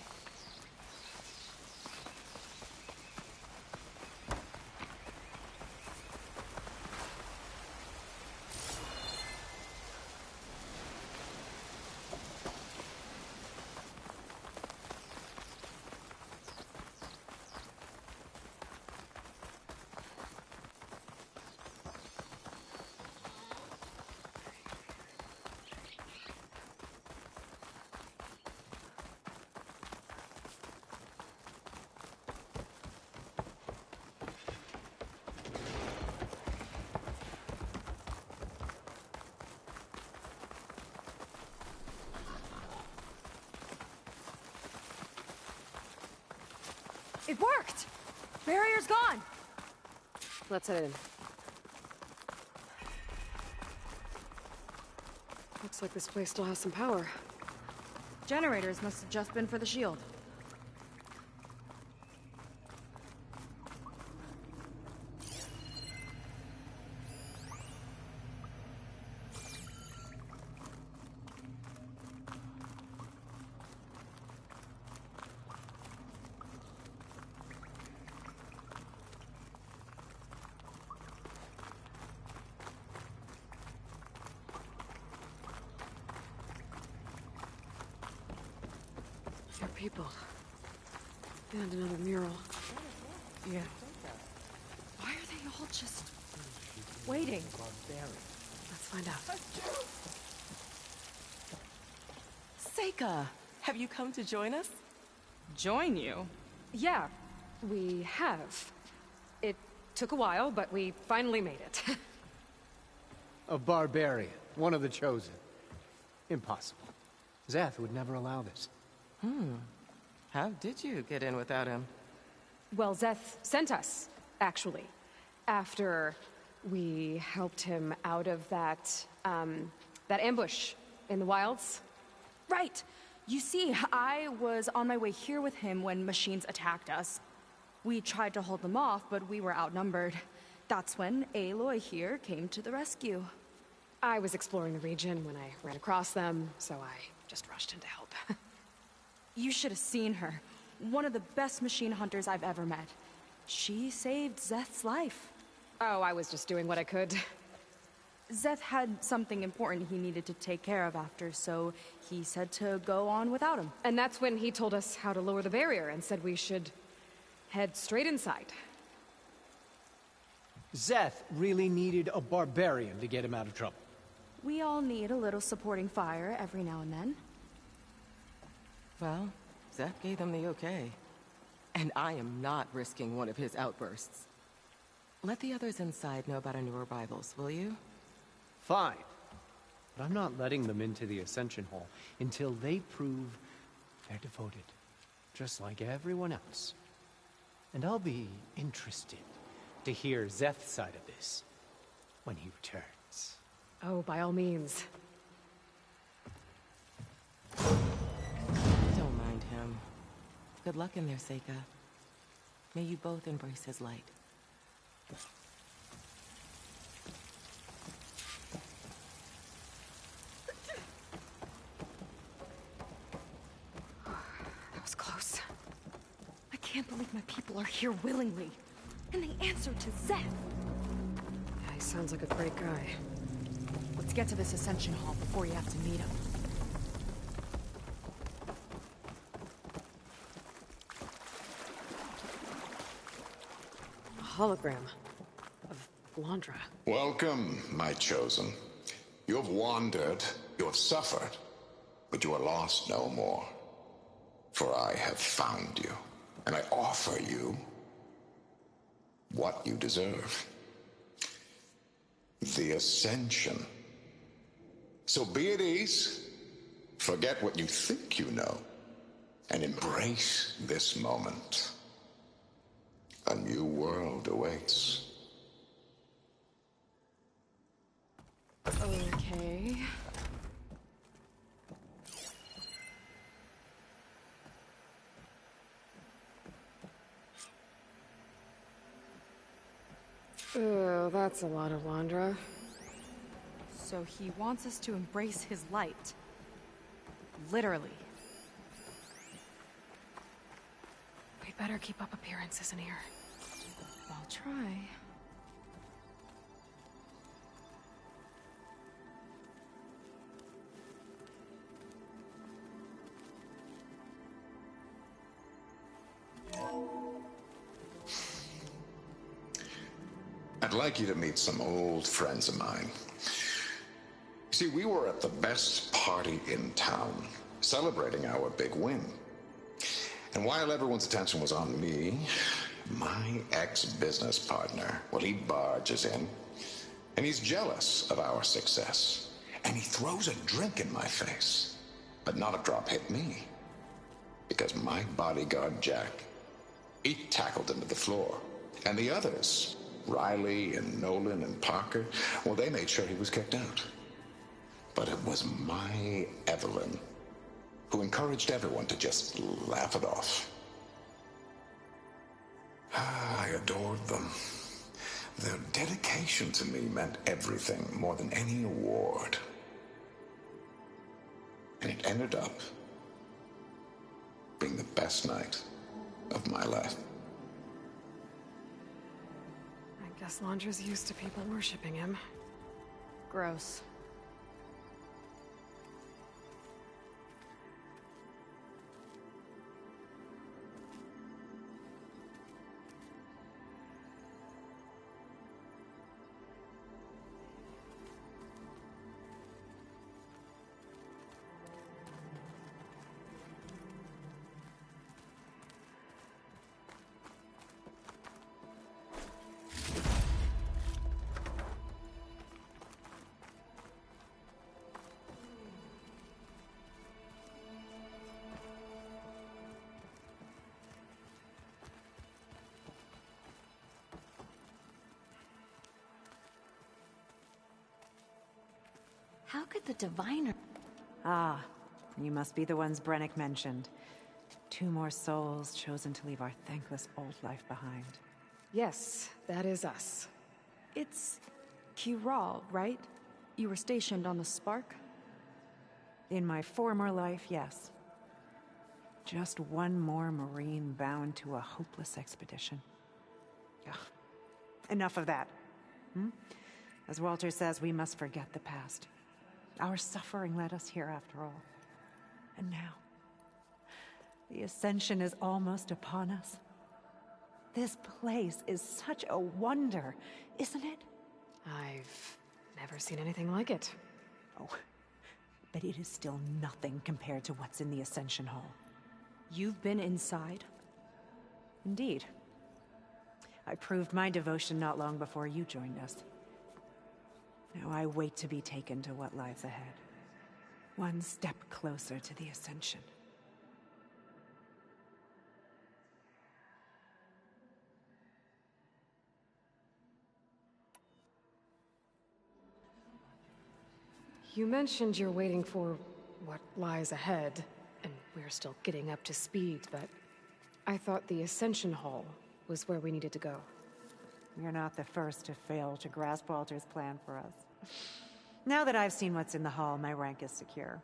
It worked! Barrier's gone! Let's head in. Looks like this place still has some power. Generators must have just been for the shield. There are people. And another mural. Yeah. Why are they all just waiting? Let's find out. Seika, have you come to join us? Join you? Yeah, we have. It took a while, but we finally made it. A barbarian, one of the chosen. Impossible. Zeth would never allow this. How did you get in without him? Well, Zeth sent us, actually. After we helped him out of that ambush in the wilds. Right! You see, I was on my way here with him when machines attacked us. We tried to hold them off, but we were outnumbered. That's when Aloy here came to the rescue. I was exploring the region when I ran across them, so I just rushed in to help. You should have seen her. One of the best machine hunters I've ever met. She saved Zeth's life. Oh, I was just doing what I could. Zeth had something important he needed to take care of after, so he said to go on without him. And that's when he told us how to lower the barrier and said we should head straight inside. Zeth really needed a barbarian to get him out of trouble. We all need a little supporting fire every now and then. Well, Zeth gave them the okay. And I am not risking one of his outbursts. Let the others inside know about our new arrivals, will you? Fine. But I'm not letting them into the Ascension Hall until they prove they're devoted, just like everyone else. And I'll be interested to hear Zeth's side of this when he returns. Oh, by all means. Don't mind him. Good luck in there, Seika. May you both embrace his light. That was close. I can't believe my people are here willingly. And they answered to Zeth. Yeah, he sounds like a great guy. Let's get to this Ascension Hall before you have to meet him. A hologram of Landra. Welcome, my chosen. You have wandered, you have suffered, but you are lost no more. For I have found you, and I offer you what you deserve. The Ascension. So be at ease, forget what you think you know, and embrace this moment. A new world awaits. Okay. Oh, that's a lot of Landra. So he wants us to embrace his light. Literally. We better keep up appearances in here. I'll try. I'd like you to meet some old friends of mine. See, we were at the best party in town, celebrating our big win. And while everyone's attention was on me, my ex-business partner, well, he barges in, and he's jealous of our success. And he throws a drink in my face, but not a drop hit me. Because my bodyguard, Jack, he tackled him to the floor. And the others, Riley and Nolan and Parker, well, they made sure he was kicked out. But it was my Evelyn who encouraged everyone to just laugh it off. I adored them. Their dedication to me meant everything, more than any award. And it ended up being the best night of my life. I guess Landra's used to people worshipping him. Gross. How could the diviner... Ah, you must be the ones Brennick mentioned. 2 more souls chosen to leave our thankless old life behind. Yes, that is us. It's Kiral, right? You were stationed on the Spark? In my former life, yes. Just one more Marine bound to a hopeless expedition. Ugh. Enough of that. As Walter says, we must forget the past. Our suffering led us here after all. And now, the Ascension is almost upon us. This place is such a wonder, isn't it? I've never seen anything like it. Oh, but it is still nothing compared to what's in the Ascension Hall. You've been inside? Indeed. I proved my devotion not long before you joined us. Now I wait to be taken to what lies ahead. One step closer to the Ascension. You mentioned you're waiting for what lies ahead, and we're still getting up to speed, but I thought the Ascension Hall was where we needed to go. You're not the first to fail to grasp Walter's plan for us. Now that I've seen what's in the hall, my rank is secure.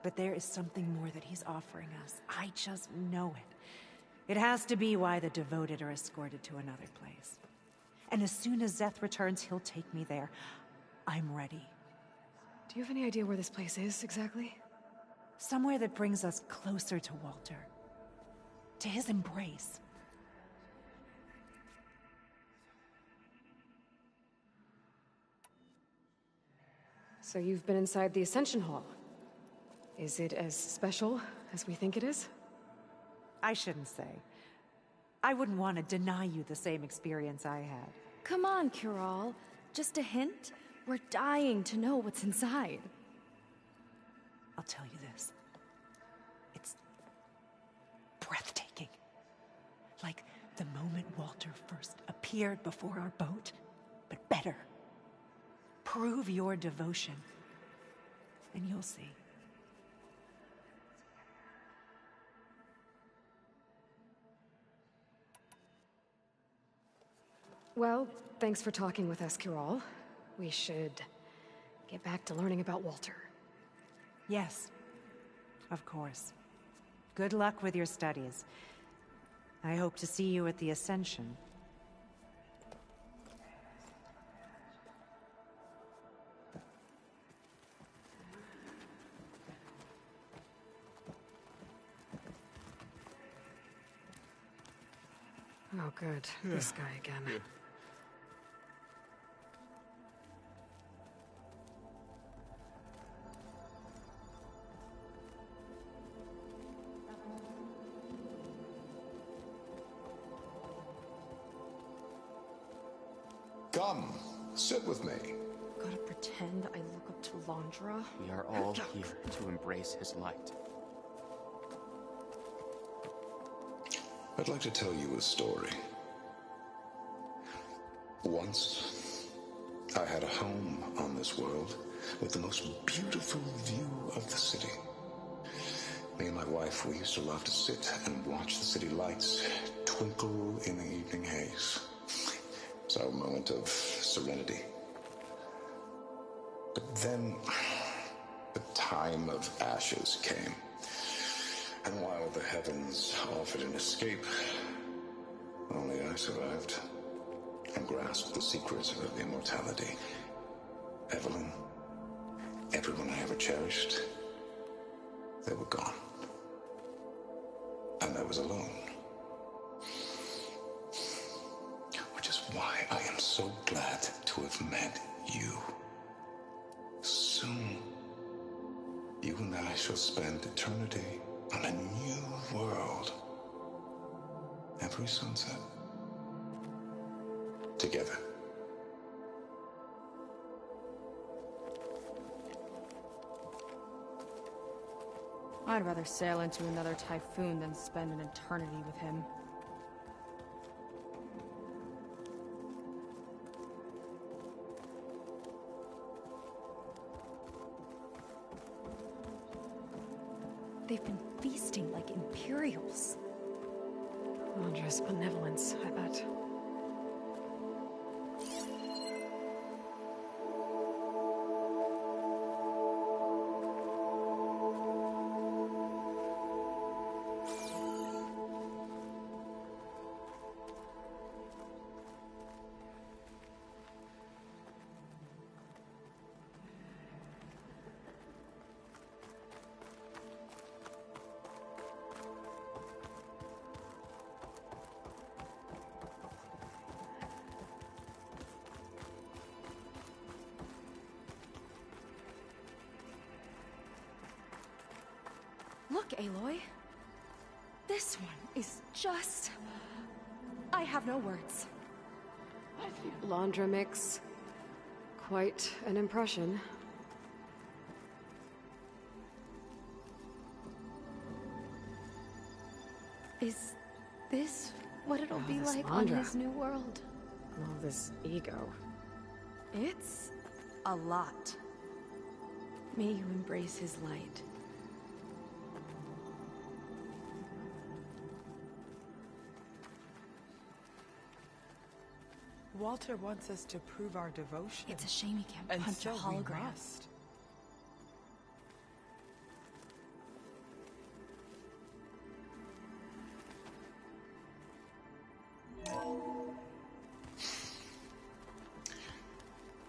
But there is something more that he's offering us. I just know it. It has to be why the devoted are escorted to another place. And as soon as Zeth returns, he'll take me there. I'm ready. Do you have any idea where this place is, exactly? Somewhere that brings us closer to Walter. To his embrace. So you've been inside the Ascension Hall. Is it as special as we think it is? I shouldn't say. I wouldn't want to deny you the same experience I had. Come on, Cural. Just a hint? We're dying to know what's inside. I'll tell you this. It's breathtaking. Like the moment Walter first appeared before our boat, but better. Prove your devotion, and you'll see. Well, thanks for talking with us, Cural. We should get back to learning about Walter. Yes, of course. Good luck with your studies. I hope to see you at the Ascension. Oh, good. This guy again. Come, sit with me. Gotta pretend I look up to Landra? We are all here to embrace his light. I'd like to tell you a story. Once, I had a home on this world with the most beautiful view of the city. Me and my wife, we used to love to sit and watch the city lights twinkle in the evening haze. It's our moment of serenity. But then, the time of ashes came. And while the heavens offered an escape, only I survived and grasped the secrets of immortality. Evelyn, everyone I ever cherished, they were gone. And I was alone. Which is why I am so glad to have met you. Soon, you and I shall spend eternity on a new world. Every sunset. Together. I'd rather sail into another typhoon than spend an eternity with him. They've been feasting like Imperials. Landra's benevolence, I bet. Look, Aloy. This one is just I have no words. Laundra mix. Quite an impression. Is this what it'll be this like on Laundra. his new world? All this ego. It's a lot. May you embrace his light. Walter wants us to prove our devotion. It's a shame he can't And punch so a we hologram. must.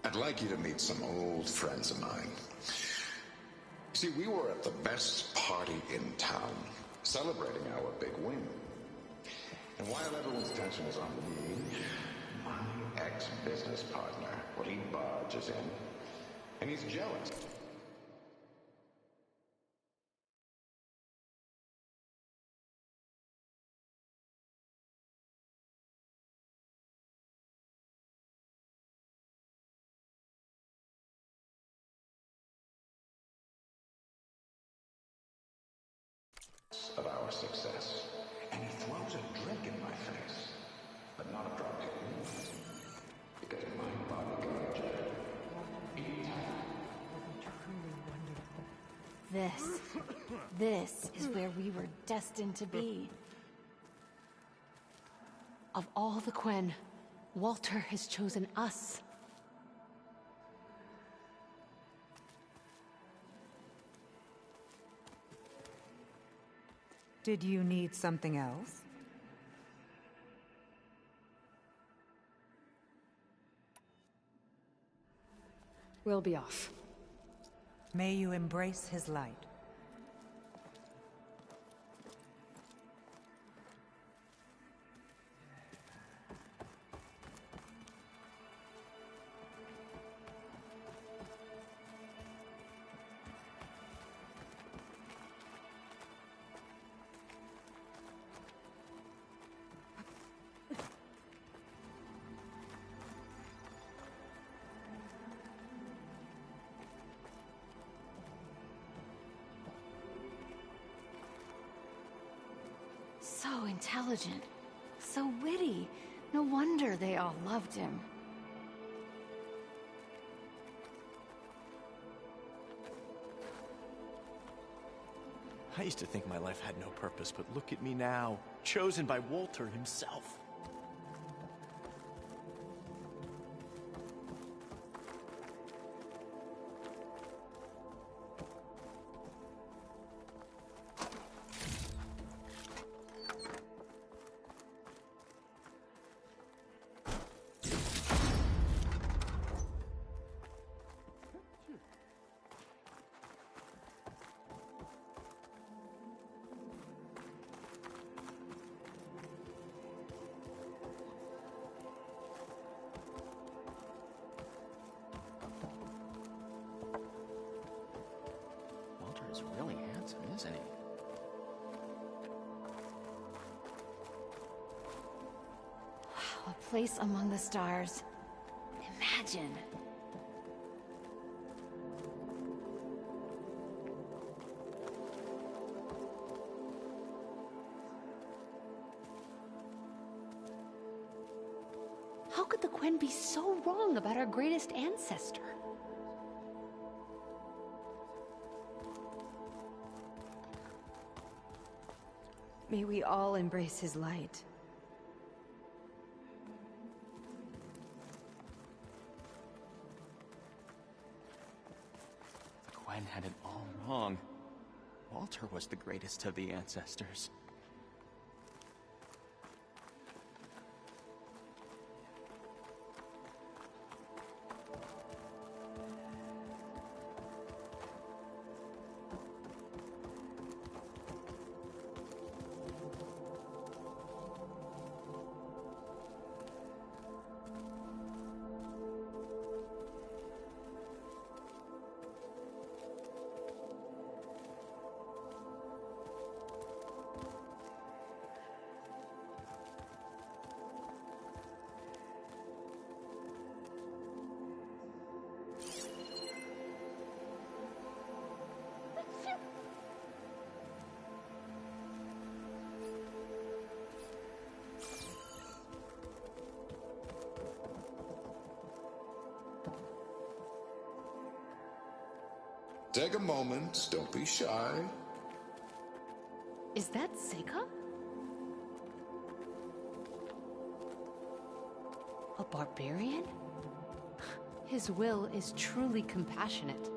I'd like you to meet some old friends of mine. See, we were at the best party in town, celebrating our big win. And while everyone's attention is on me, my ex-business partner, well, he barges in, and he's jealous. Of our success. And he throws a drink in my face. But not a drop kick. Because my bodyguard jail. This is where we were destined to be. Of all the Quen, Walter has chosen us. Did you need something else? We'll be off. May you embrace his light. So intelligent, so witty. No wonder they all loved him. I used to think my life had no purpose, but look at me now, chosen by Walter himself. Walter is really handsome, isn't he? A place among the stars. Imagine. How could the Quen be so wrong about our greatest ancestor? May we all embrace his light. The Quen had it all wrong. Walter was the greatest of the ancestors. Take a moment, don't be shy. Is that Seika? A barbarian? His will is truly compassionate.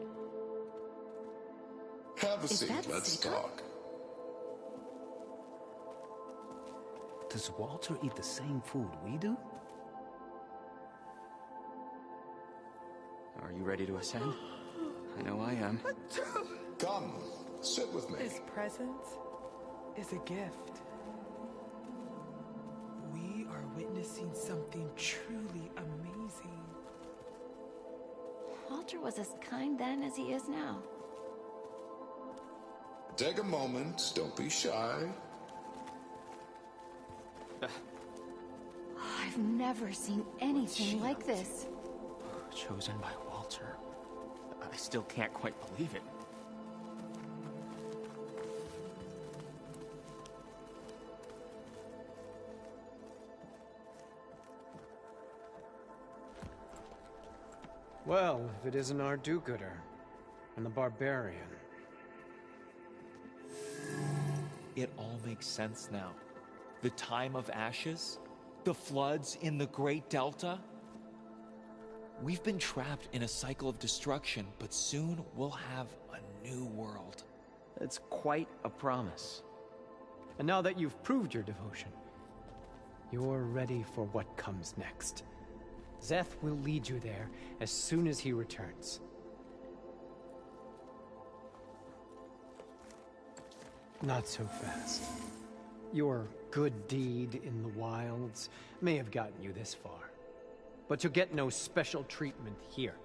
Have a Is seat, that let's Seika? talk. Does Walter eat the same food we do? Are you ready to ascend? I know I am. Come, sit with me. His presence is a gift. We are witnessing something truly amazing. Walter was as kind then as he is now. Take a moment, don't be shy. I've never seen anything like this. Chosen by Walter. I still can't quite believe it. Well, if it isn't our do-gooder and the barbarian. It all makes sense now. The time of ashes, the floods in the Great Delta. We've been trapped in a cycle of destruction, but soon we'll have a new world. It's quite a promise. And now that you've proved your devotion, you're ready for what comes next. Zeth will lead you there as soon as he returns. Not so fast. Your good deed in the wilds may have gotten you this far, but you'll get no special treatment here.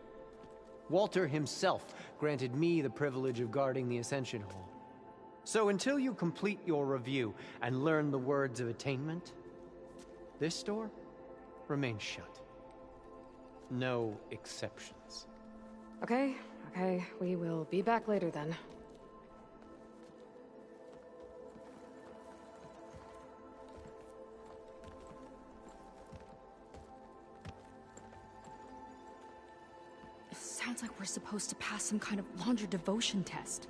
Walter himself granted me the privilege of guarding the Ascension Hall. So until you complete your review and learn the words of attainment, this door remains shut. No exceptions. Okay, we will be back later then. It sounds like we're supposed to pass some kind of laundry devotion test.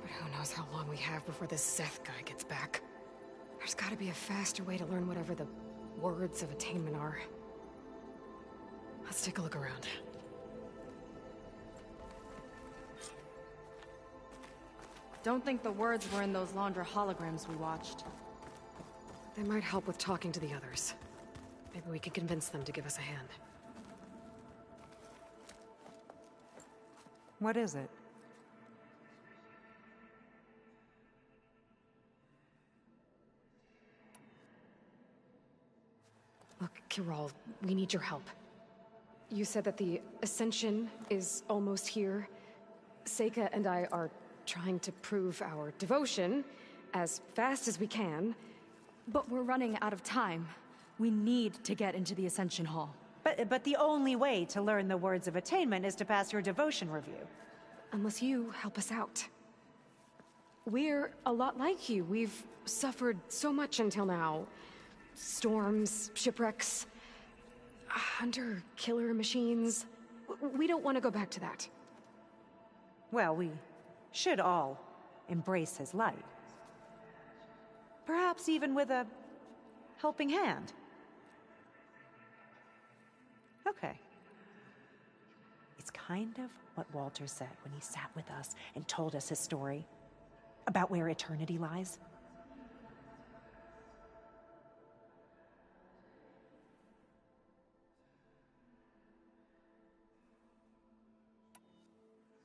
But who knows how long we have before this Seth guy gets back. There's gotta be a faster way to learn whatever the words of attainment are. Let's take a look around. Don't think the words were in those Laundra holograms we watched. They might help with talking to the others. Maybe we could convince them to give us a hand. What is it? Look, Kiral, we need your help. You said that the Ascension is almost here. Seika and I are trying to prove our devotion as fast as we can. But we're running out of time. We need to get into the Ascension Hall. But the only way to learn the words of attainment is to pass your devotion review. Unless you help us out. We're a lot like you. We've suffered so much until now. Storms, shipwrecks, hunter-killer machines. We don't want to go back to that. Well, we should all embrace his light. Perhaps even with a helping hand. Okay. It's kind of what Walter said when he sat with us and told us his story about where eternity lies.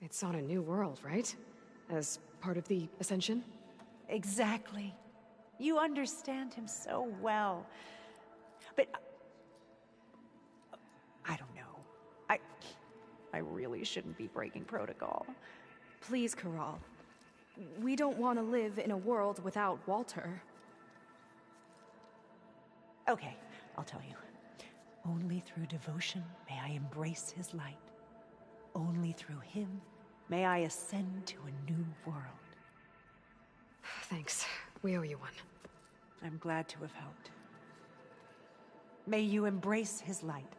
It's on a new world, right? As part of the Ascension? Exactly. You understand him so well. But I don't know. I really shouldn't be breaking protocol. Please, Kiral. We don't want to live in a world without Walter. Okay, I'll tell you. Only through devotion may I embrace his light. Only through him may I ascend to a new world. Thanks. We owe you one. I'm glad to have helped. May you embrace his light.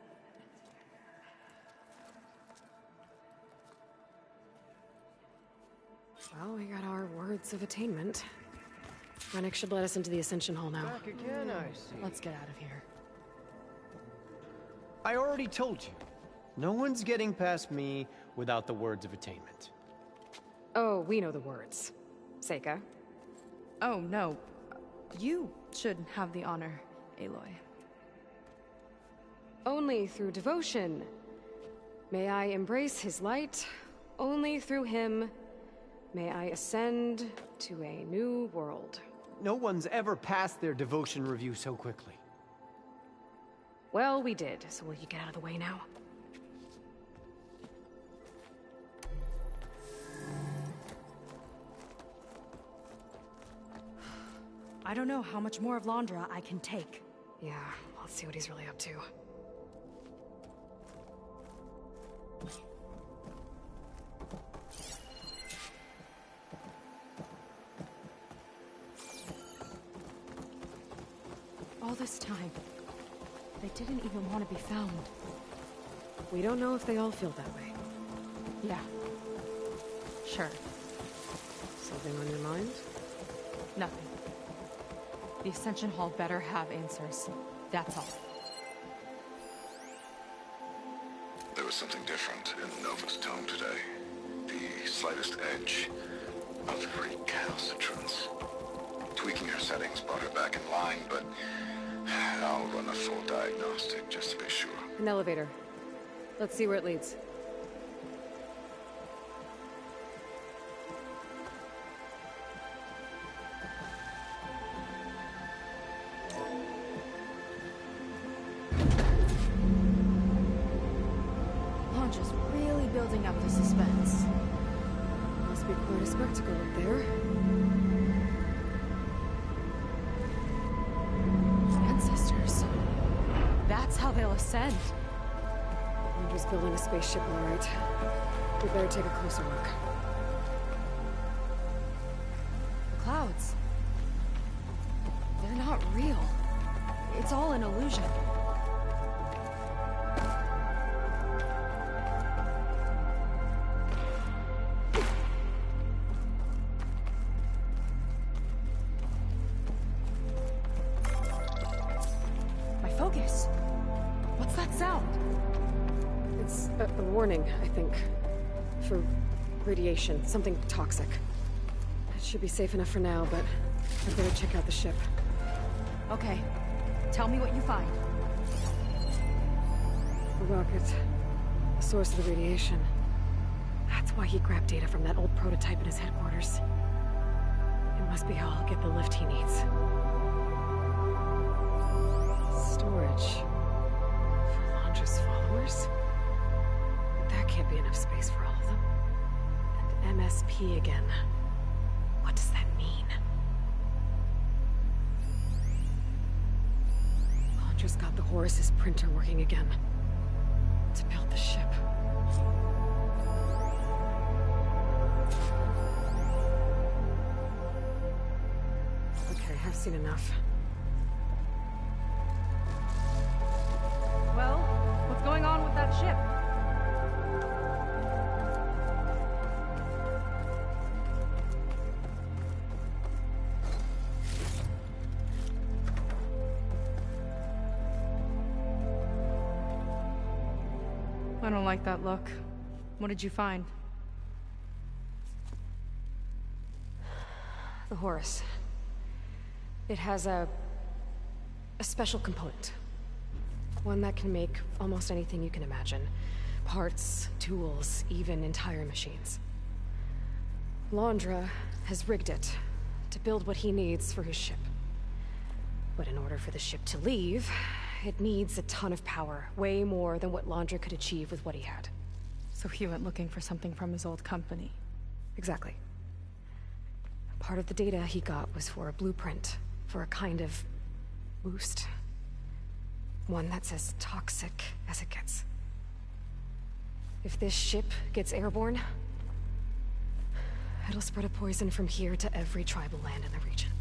Well, we got our words of attainment. Rennick should let us into the Ascension Hall now. Back again, I see. Let's get out of here. I already told you. No one's getting past me without the words of attainment. Oh, we know the words. Seika. Oh, no. You should have the honor, Aloy. Only through devotion. May I embrace his light. Only through him may I ascend to a new world. No one's ever passed their devotion review so quickly. Well, we did, so will you get out of the way now? I don't know how much more of Londra I can take. Yeah, let's see what he's really up to. All this time, they didn't even want to be found. We don't know if they all feel that way. Yeah. Sure. Something on your mind? Nothing. The Ascension Hall better have answers. That's all. There was something different in Nova's tone today. The slightest edge of recalcitrance. Tweaking her settings brought her back in line, but I'll run a full diagnostic just to be sure. An elevator. Let's see where it leads. Londra's really building up the suspense. Must be quite a spectacle up there. Ancestors. That's how they'll ascend. Londra's building a spaceship, all right. We better take a closer look. The clouds. They're not real. It's all an illusion. My focus. What's that sound? It's a warning, I think. For radiation, something toxic. It should be safe enough for now, but I'd better check out the ship. Okay. Tell me what you find. The rocket. The source of the radiation. That's why he grabbed data from that old prototype in his headquarters. It must be how I'll get the lift he needs. Storage. For Londra's followers? That can't be enough space for all of them. And MSP again. What does that mean? Londra's got the Horus's printer working again. To build the ship. Okay, I've seen enough. Well, what's going on with that ship? I don't like that look. What did you find? The Horus. It has a special component. One that can make almost anything you can imagine. Parts, tools, even entire machines. Londra has rigged it to build what he needs for his ship. But in order for the ship to leave, it needs a ton of power, way more than what Londra could achieve with what he had. So he went looking for something from his old company. Exactly. Part of the data he got was for a blueprint, for a kind of boost. One that's as toxic as it gets. If this ship gets airborne, it'll spread a poison from here to every tribal land in the region.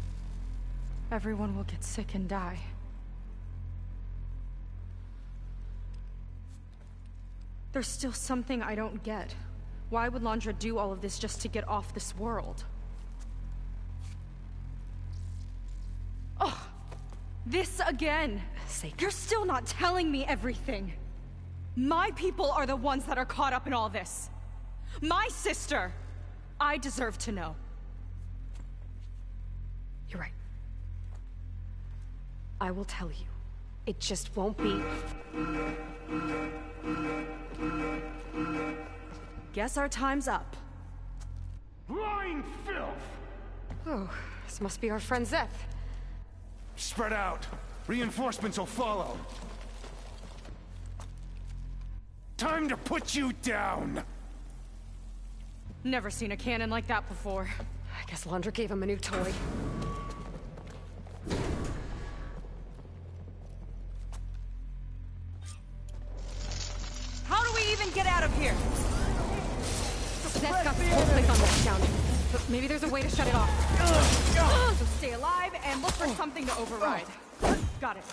Everyone will get sick and die. There's still something I don't get. Why would Landra do all of this just to get off this world? Oh, this again. You're still not telling me everything. My people are the ones that are caught up in all this. My sister. I deserve to know. You're right. I will tell you. It just won't be... Guess our time's up. Blind filth! Oh, this must be our friend Zeth. Spread out. Reinforcements will follow. Time to put you down! Never seen a cannon like that before. I guess Landra gave him a new toy. How do we even get out of here? Zeth got the whole place on lockdown, but maybe there's a way to shut it off. So stay alive and look for something to override. Got it.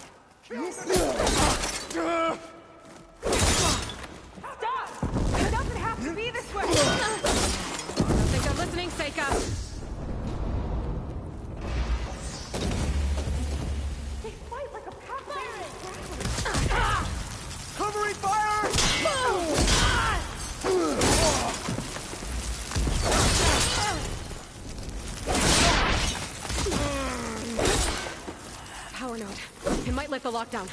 Stop! It doesn't have to be this way! I don't think they're listening, Seika. They fight like a pack. Covering fire! Power node. It might lift the lockdown.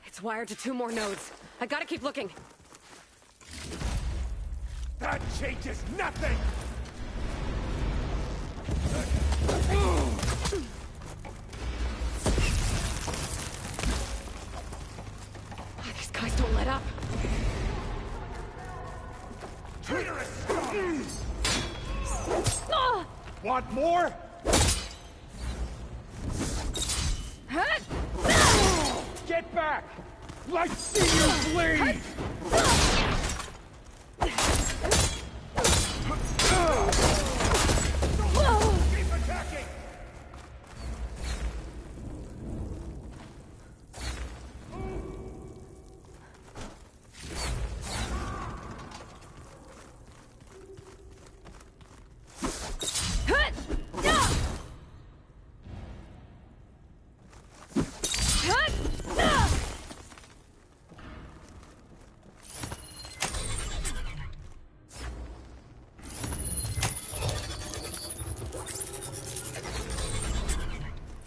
It's wired to 2 more nodes. I gotta keep looking. That changes nothing! These guys don't let up. Traitorous scum! Want more? Get back! Let's see you bleed! Keep attacking!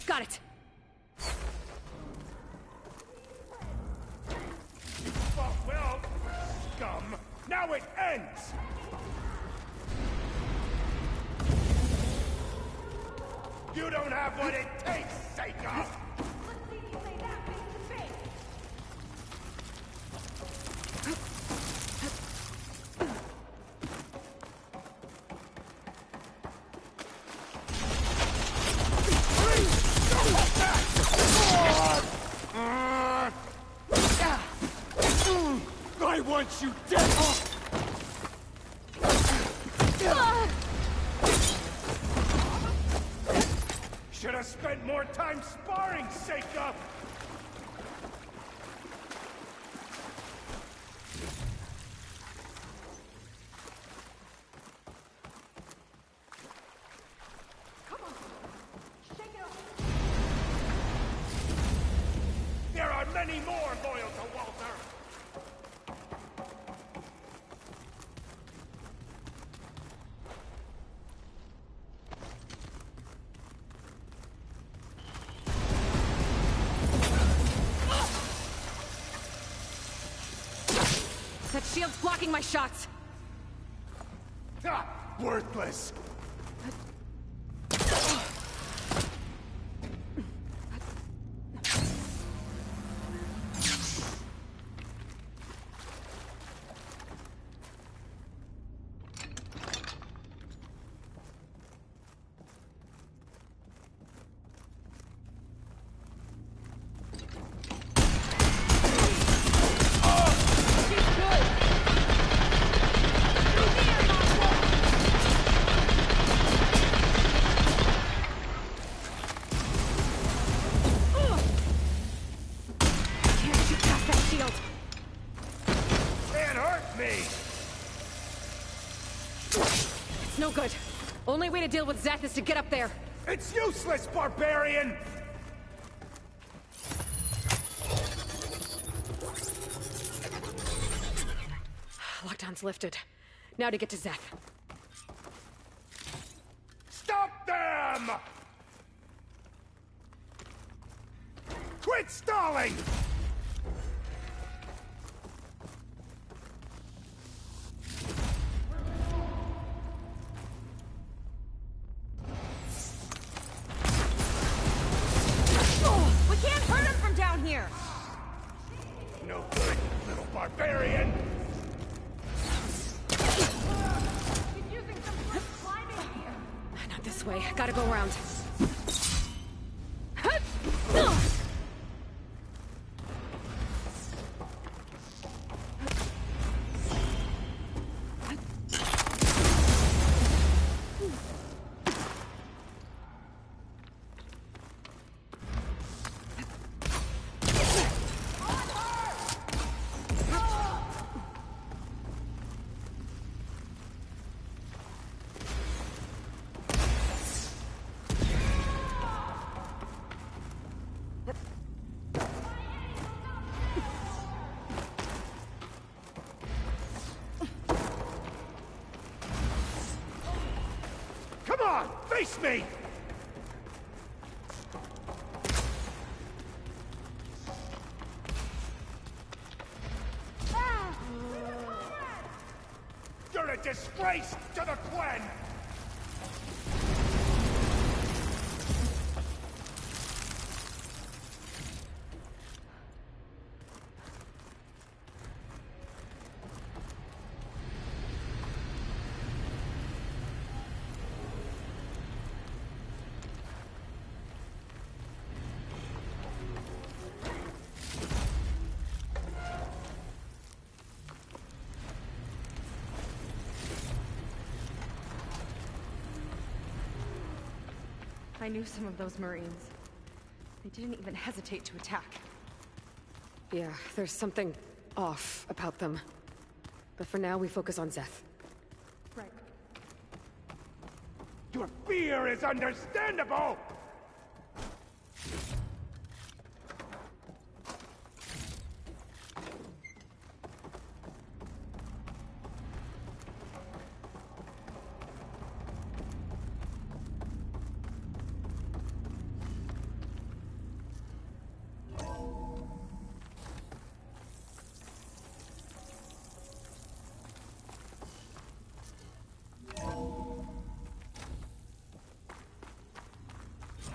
Got it. You fought well, scum. Now it ends! You don't have what it takes, Seika! I want you dead! Should have spent more time sparring, Seika! There are many more loyal to Walter! That shield's blocking my shots. Ah, worthless! no good. Only way to deal with Zeth is to get up there. It's useless, barbarian! Lockdown's lifted. Now to get to Zeth. Stop them! Quit stalling! We can't hurt him from down here! No good, little barbarian! Not this way. Gotta go around. Come on, face me! You're a disgrace to the Gwen! I knew some of those Marines. They didn't even hesitate to attack. Yeah, there's something off about them. But for now, we focus on Zeth. Right. Your fear is understandable!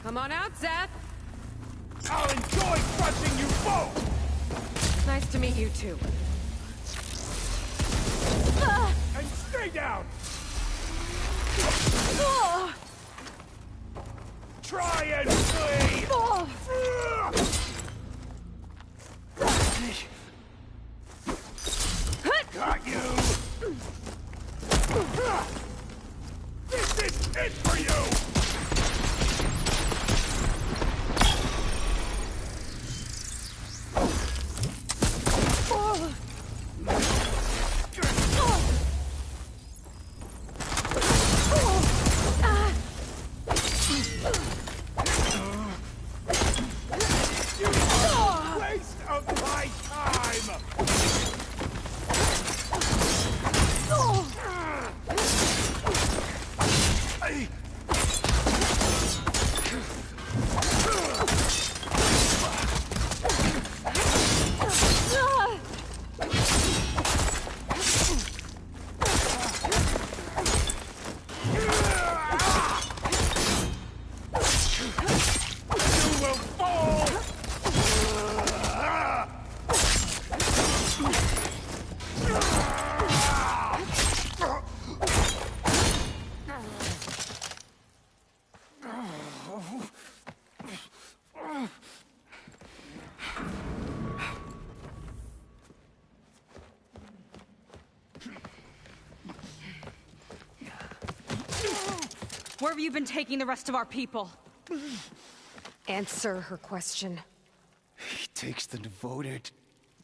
Come on out, Zeth! I'll enjoy crushing you both! Nice to meet you, too. And stay down! Try and flee! Got you! This is it for you! Waste of my time! Where have you been taking the rest of our people? Answer her question. He takes the devoted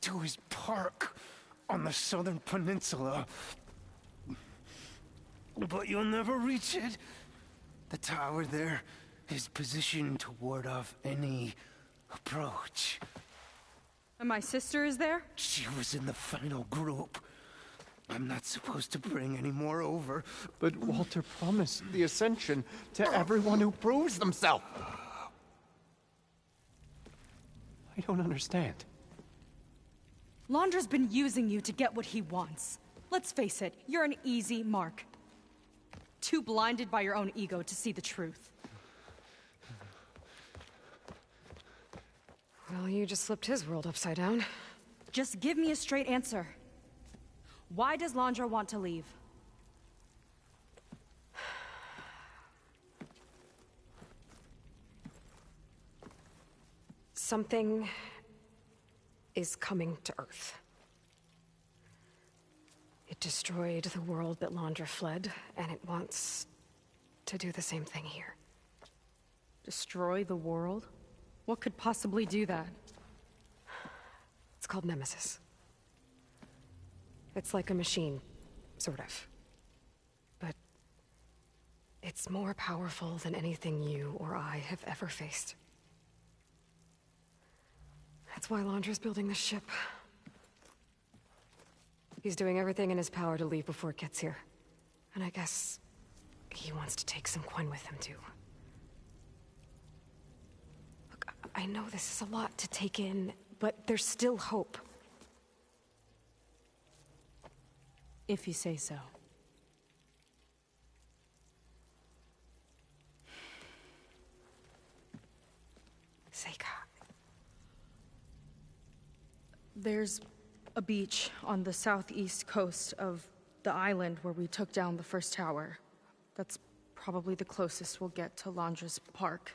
to his park on the southern peninsula. but you'll never reach it. The tower there is positioned to ward off any approach. And my sister is there? She was in the final group. I'm not supposed to bring any more over. But Walter promised the Ascension to everyone who proves themselves. I don't understand. Londra's been using you to get what he wants. Let's face it, you're an easy mark. Too blinded by your own ego to see the truth. Well, you just flipped his world upside down. Just give me a straight answer. Why does Londra want to leave? Something is coming to Earth. It destroyed the world that Londra fled, and it wants to do the same thing here. Destroy the world? What could possibly do that? It's called Nemesis. It's like a machine, sort of. But it's more powerful than anything you or I have ever faced. That's why Londra's building this ship. He's doing everything in his power to leave before it gets here. And I guess he wants to take some Quen with him, too. Look, I know this is a lot to take in, but there's still hope. If you say so. Seika. There's a beach on the southeast coast of the island where we took down the first tower. That's probably the closest we'll get to Londra's park.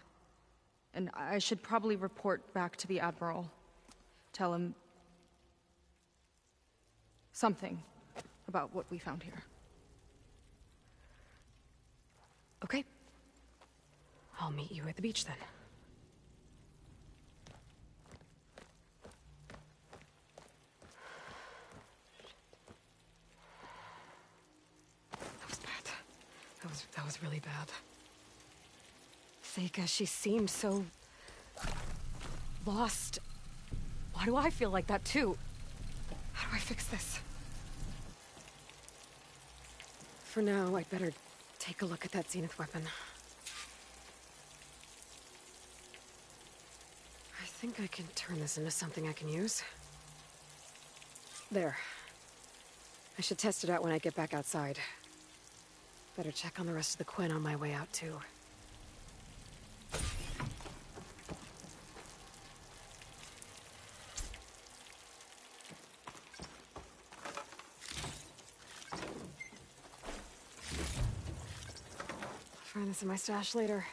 And I should probably report back to the Admiral. Tell him something about what we found here. Okay. I'll meet you at the beach then. That was bad. That was really bad. Seika, she seemed so lost. Why do I feel like that too? How do I fix this? For now, I'd better take a look at that Zenith weapon. I think I can turn this into something I can use. There. I should test it out when I get back outside. Better check on the rest of the Quen on my way out, too. I'll find this in my stash later.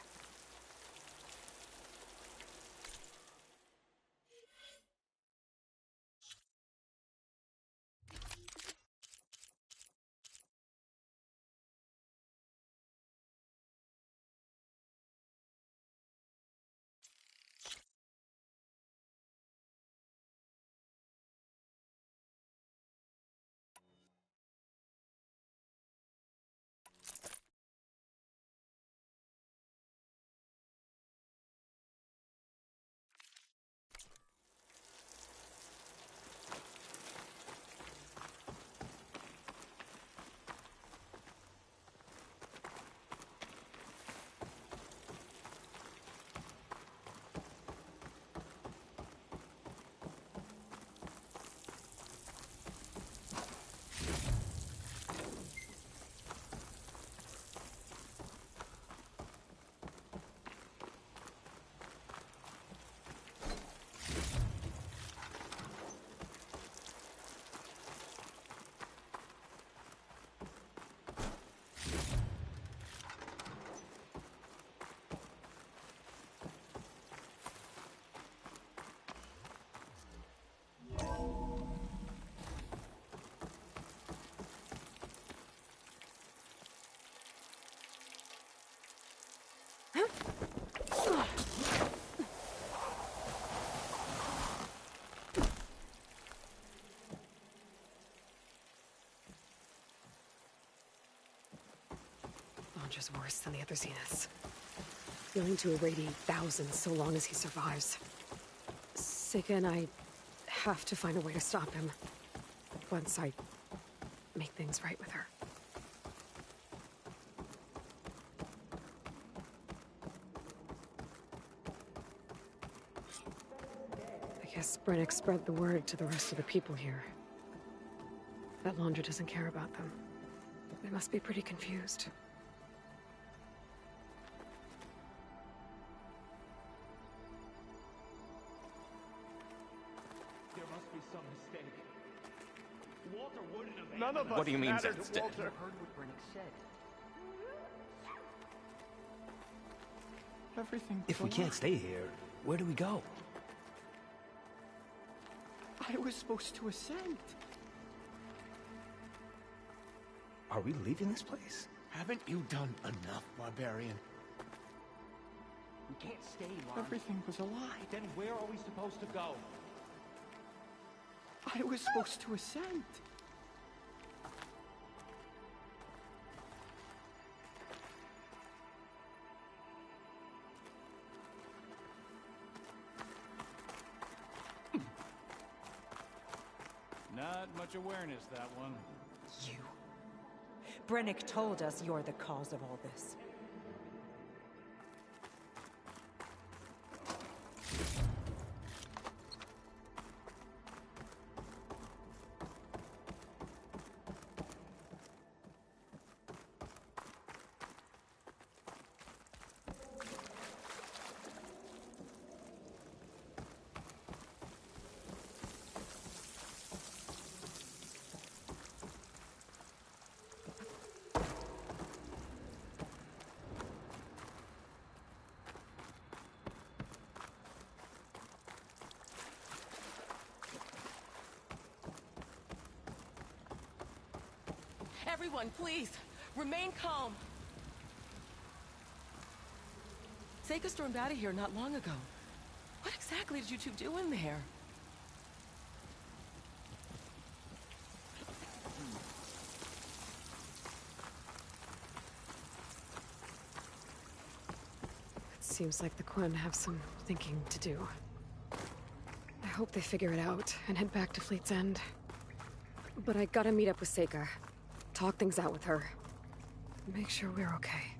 much as worse than the other Zeniths. Willing to irradiate thousands so long as he survives. Seika and I have to find a way to stop him. Once I make things right with her. I guess Brennick spread the word to the rest of the people here. That Laundra doesn't care about them. They must be pretty confused. There must be some mistake. Walter wouldn't have. None of us. What do you mean, mattered, Zed's dead? Walter? Heard what Brennick said. Everything. If we can't stay here, where do we go? I was supposed to ascend. Are we leaving this place? Haven't you done enough, barbarian? We can't stay, Lon. Everything was a lie. Then where are we supposed to go? I was supposed to ascend. Not much awareness, that one. You. Brennick told us you're the cause of all this. Everyone, please, remain calm. Seika stormed out of here not long ago. What exactly did you two do in there? It seems like the Quen have some thinking to do. I hope they figure it out and head back to Fleet's End. But I gotta meet up with Seika. Talk things out with her. Make sure we're okay.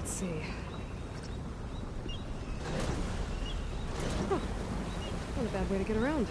Let's see. Huh. Not a bad way to get around.